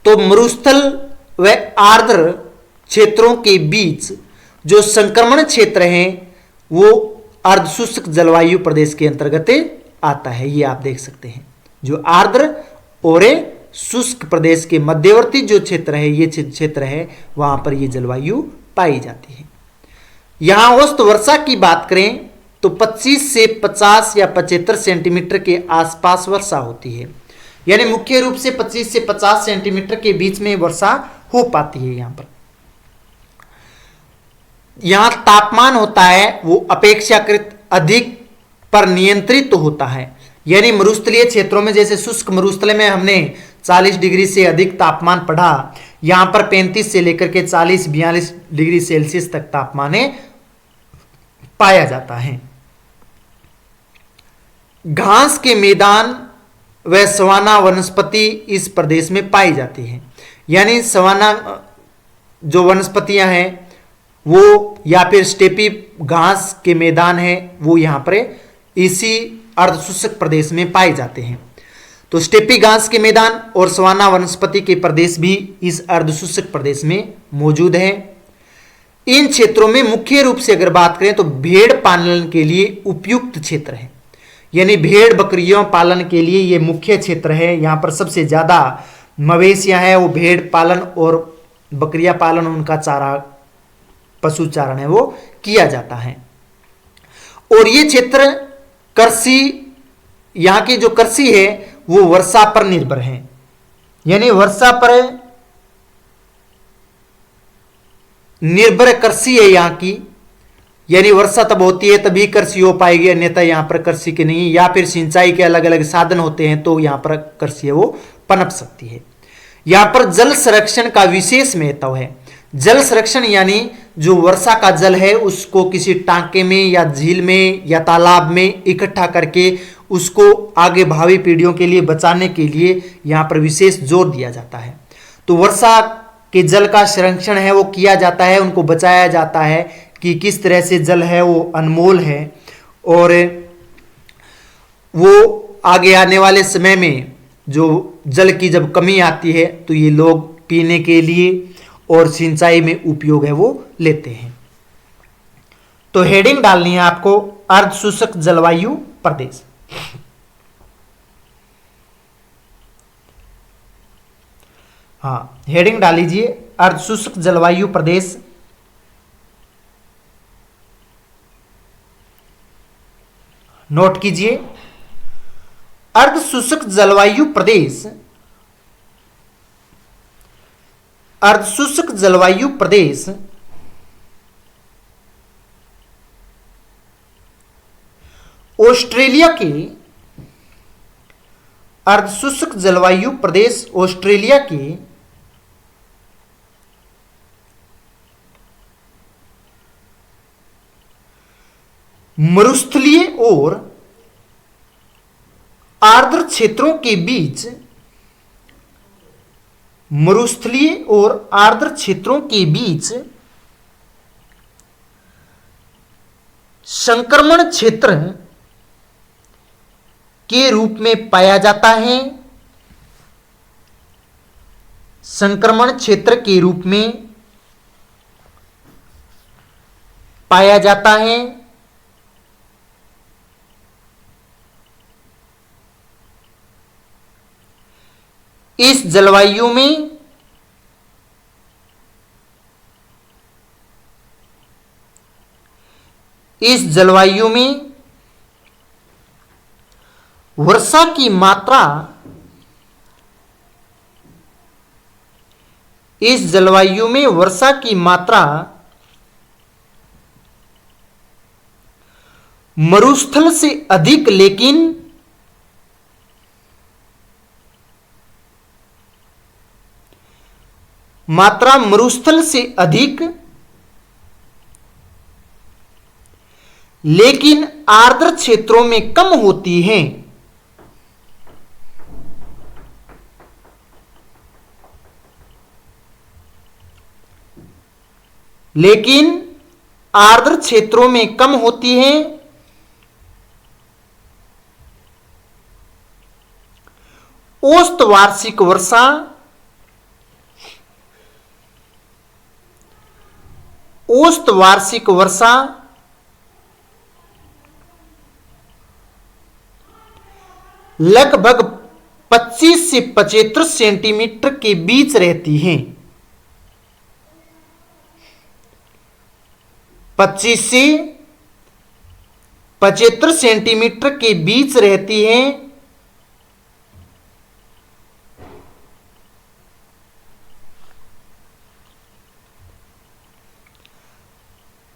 तो मरुस्थल व आर्द्र क्षेत्रों के बीच जो संक्रमण क्षेत्र है वो अर्धशुष्क जलवायु प्रदेश के अंतर्गत आता है। ये आप देख सकते हैं जो आर्द्र और शुष्क प्रदेश के मध्यवर्ती जो क्षेत्र है ये क्षेत्र है वहां पर ये जलवायु पाई जाती है। यहां औसत वर्षा की बात करें तो 25 से 50 या 75 सेंटीमीटर के आसपास वर्षा होती है, यानी मुख्य रूप से 25 से 50 सेंटीमीटर के बीच में वर्षा हो पाती है। यहां तापमान होता है वो अपेक्षाकृत अधिक पर नियंत्रित तो होता है, यानी मरुस्थलीय क्षेत्रों में जैसे शुष्क मरुस्थल में हमने 40 डिग्री से अधिक तापमान पढ़ा, यहां पर 35 से लेकर के 40-42 डिग्री सेल्सियस तक तापमान पाया जाता है। घास के मैदान व सवाना वनस्पति इस प्रदेश में पाई जाती है, यानी सवाना जो वनस्पतियां हैं वो या फिर स्टेपी घास के मैदान है वो यहां पर इसी अर्धशुष्क प्रदेश में पाए जाते हैं। तो स्टेपी घास के मैदान और सवाना वनस्पति के प्रदेश भी इस अर्धशुष्क प्रदेश में मौजूद है। इन क्षेत्रों में मुख्य रूप से अगर बात करें तो भेड़ पालन के लिए उपयुक्त क्षेत्र है, यानी भेड़ बकरियों पालन के लिए ये मुख्य क्षेत्र है। यहाँ पर सबसे ज़्यादा मवेशियाँ हैं, वो भेड़ पालन और बकरियाँ पालन, उनका चारा, पशु चारण है वो किया जाता है। और ये क्षेत्र कृषि, यहाँ की जो कृषि है वो वर्षा पर निर्भर है, यानी वर्षा पर निर्भर कृषि है यहाँ की, यानी वर्षा तब होती है तभी कृषि हो पाएगी, अन्यथा यहाँ पर कृषि के नहीं, या फिर सिंचाई के अलग अलग साधन होते हैं तो यहाँ पर कृषि है वो पनप सकती है। यहाँ पर जल संरक्षण का विशेष महत्व है। जल संरक्षण यानी जो वर्षा का जल है उसको किसी टांके में या झील में या तालाब में इकट्ठा करके उसको आगे भावी पीढ़ियों के लिए बचाने के लिए यहाँ पर विशेष जोर दिया जाता है। तो वर्षा के जल का संरक्षण है वो किया जाता है, उनको बचाया जाता है कि किस तरह से जल है वो अनमोल है और वो आगे आने वाले समय में जो जल की जब कमी आती है तो ये लोग पीने के लिए और सिंचाई में उपयोग है वो लेते हैं। तो हेडिंग डालनी है आपको अर्ध शुष्क जलवायु प्रदेश। हाँ, हेडिंग डाल लीजिए अर्ध शुष्क जलवायु प्रदेश। नोट कीजिए, अर्ध शुष्क जलवायु प्रदेश, अर्ध शुष्क जलवायु प्रदेश ऑस्ट्रेलिया के, अर्ध शुष्क जलवायु प्रदेश ऑस्ट्रेलिया के मरुस्थलीय और आर्द्र क्षेत्रों के बीच, मरुस्थलीय और आर्द्र क्षेत्रों के बीच संक्रमण क्षेत्र के रूप में पाया जाता है, संक्रमण क्षेत्र के रूप में पाया जाता है। इस जलवायु में वर्षा की मात्रा, इस जलवायु में वर्षा की मात्रा मरुस्थल से अधिक लेकिन मात्रा मरुस्थल से अधिक लेकिन आर्द्र क्षेत्रों में कम होती है। लेकिन आर्द्र क्षेत्रों में कम होती है। औसत वार्षिक वर्षा, औसत वार्षिक वर्षा लगभग 25 से 75 सेंटीमीटर के बीच रहती है। 25 से 75 सेंटीमीटर के बीच रहती है।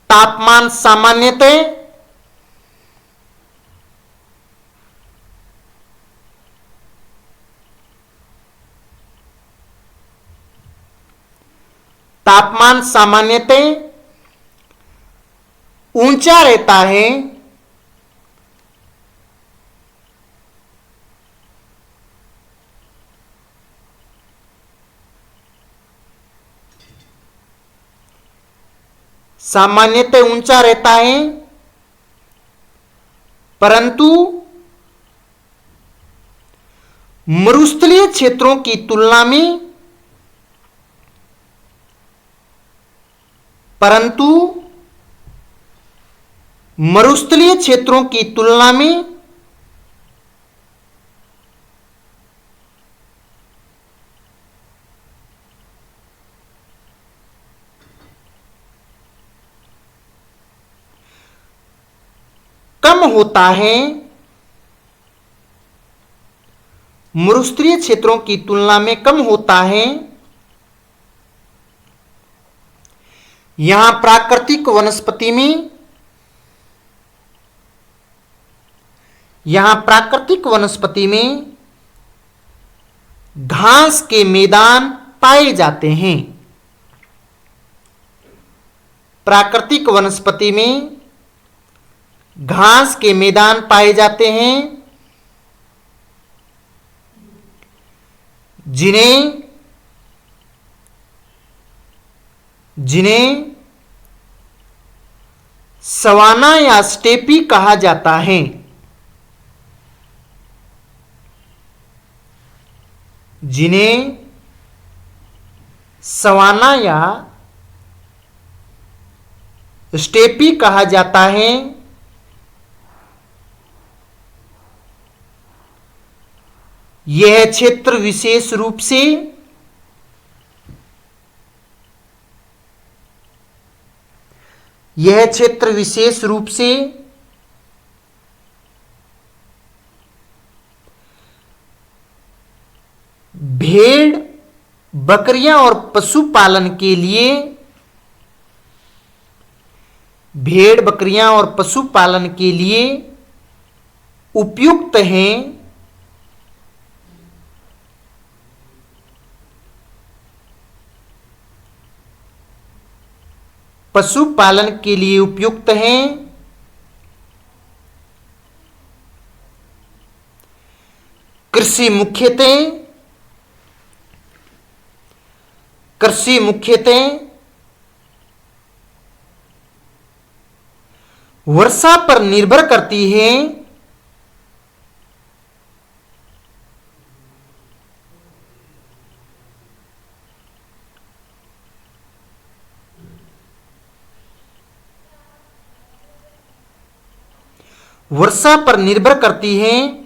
तापमान सामान्यतः ऊंचा रहता है। सामान्यतः ऊंचा रहता है, परंतु मरुस्थलीय क्षेत्रों की तुलना में, मरुस्थलीय क्षेत्रों की तुलना में कम होता है मरुस्थलीय क्षेत्रों की तुलना में कम होता है। यहां प्राकृतिक वनस्पति में घास के मैदान पाए जाते हैं। प्राकृतिक वनस्पति में घास के मैदान पाए जाते हैं, जिन्हें सवाना या स्टेपी कहा जाता है। जिन्हें सवाना या स्टेपी कहा जाता है। यह क्षेत्र विशेष रूप से भेड़, बकरियां और पशुपालन के लिए उपयुक्त हैं। पशुपालन के लिए उपयुक्त हैं। कृषि मुख्यतः वर्षा पर निर्भर करती है। वर्षा पर निर्भर करती है।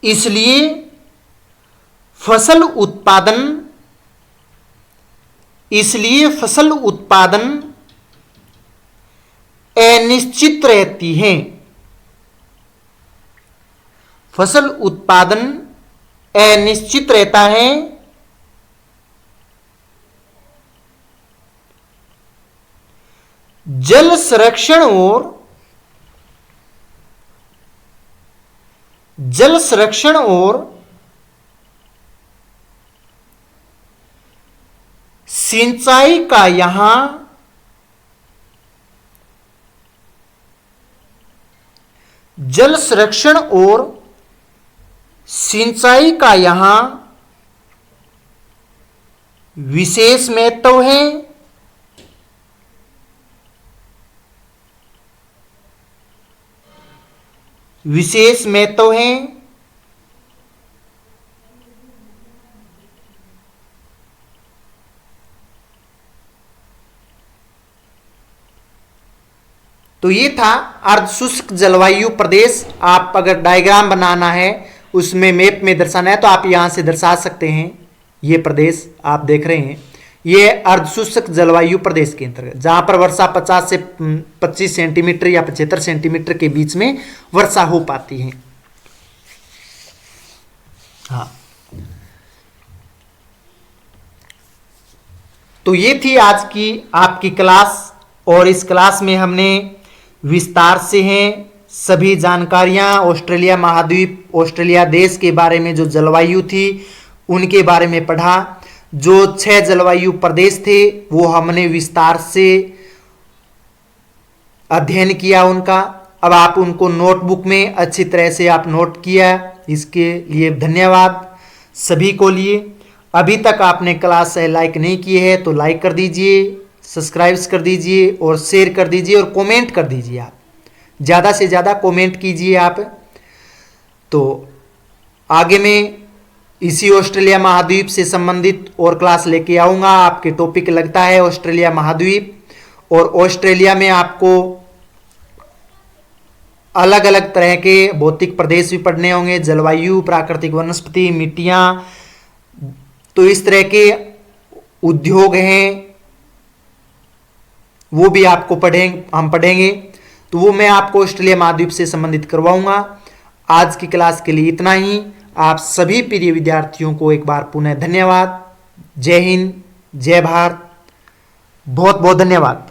इसलिए फसल उत्पादन अनिश्चित रहती है। फसल उत्पादन अनिश्चित रहता है। जल संरक्षण और सिंचाई का यहां विशेष महत्व है। तो ये था अर्धशुष्क जलवायु प्रदेश। आप अगर डायग्राम बनाना है, उसमें मैप में दर्शाना है, तो आप यहां से दर्शा सकते हैं। ये प्रदेश आप देख रहे हैं, ये अर्धशुष्क जलवायु प्रदेश के अंतर्गत, जहां पर वर्षा 50 से 25 सेंटीमीटर या 75 सेंटीमीटर के बीच में वर्षा हो पाती है। हाँ, तो ये थी आज की आपकी क्लास, और इस क्लास में हमने विस्तार से सभी जानकारियां ऑस्ट्रेलिया महाद्वीप, ऑस्ट्रेलिया देश के बारे में जो जलवायु थी उनके बारे में पढ़ा। जो 6 जलवायु प्रदेश थे वो हमने विस्तार से अध्ययन किया उनका। अब आप उनको नोटबुक में अच्छी तरह से आप नोट किया, इसके लिए धन्यवाद सभी को लिए। अभी तक आपने क्लास लाइक नहीं किए है तो लाइक कर दीजिए, सब्सक्राइब कर दीजिए और शेयर कर दीजिए और कमेंट कर दीजिए। आप ज़्यादा से ज़्यादा कमेंट कीजिए आप। तो आगे मैं इसी ऑस्ट्रेलिया महाद्वीप से संबंधित और क्लास लेके आऊँगा। आपके टॉपिक लगता है ऑस्ट्रेलिया महाद्वीप, और ऑस्ट्रेलिया में आपको अलग अलग तरह के भौतिक प्रदेश भी पढ़ने होंगे, जलवायु, प्राकृतिक वनस्पति, मिट्टियाँ, तो इस तरह के उद्योग हैं, वो भी आपको हम पढ़ेंगे। तो वो मैं आपको ऑस्ट्रेलिया महाद्वीप से संबंधित करवाऊंगा। आज की क्लास के लिए इतना ही। आप सभी प्रिय विद्यार्थियों को एक बार पुनः धन्यवाद। जय हिंद, जय भारत, बहुत बहुत धन्यवाद।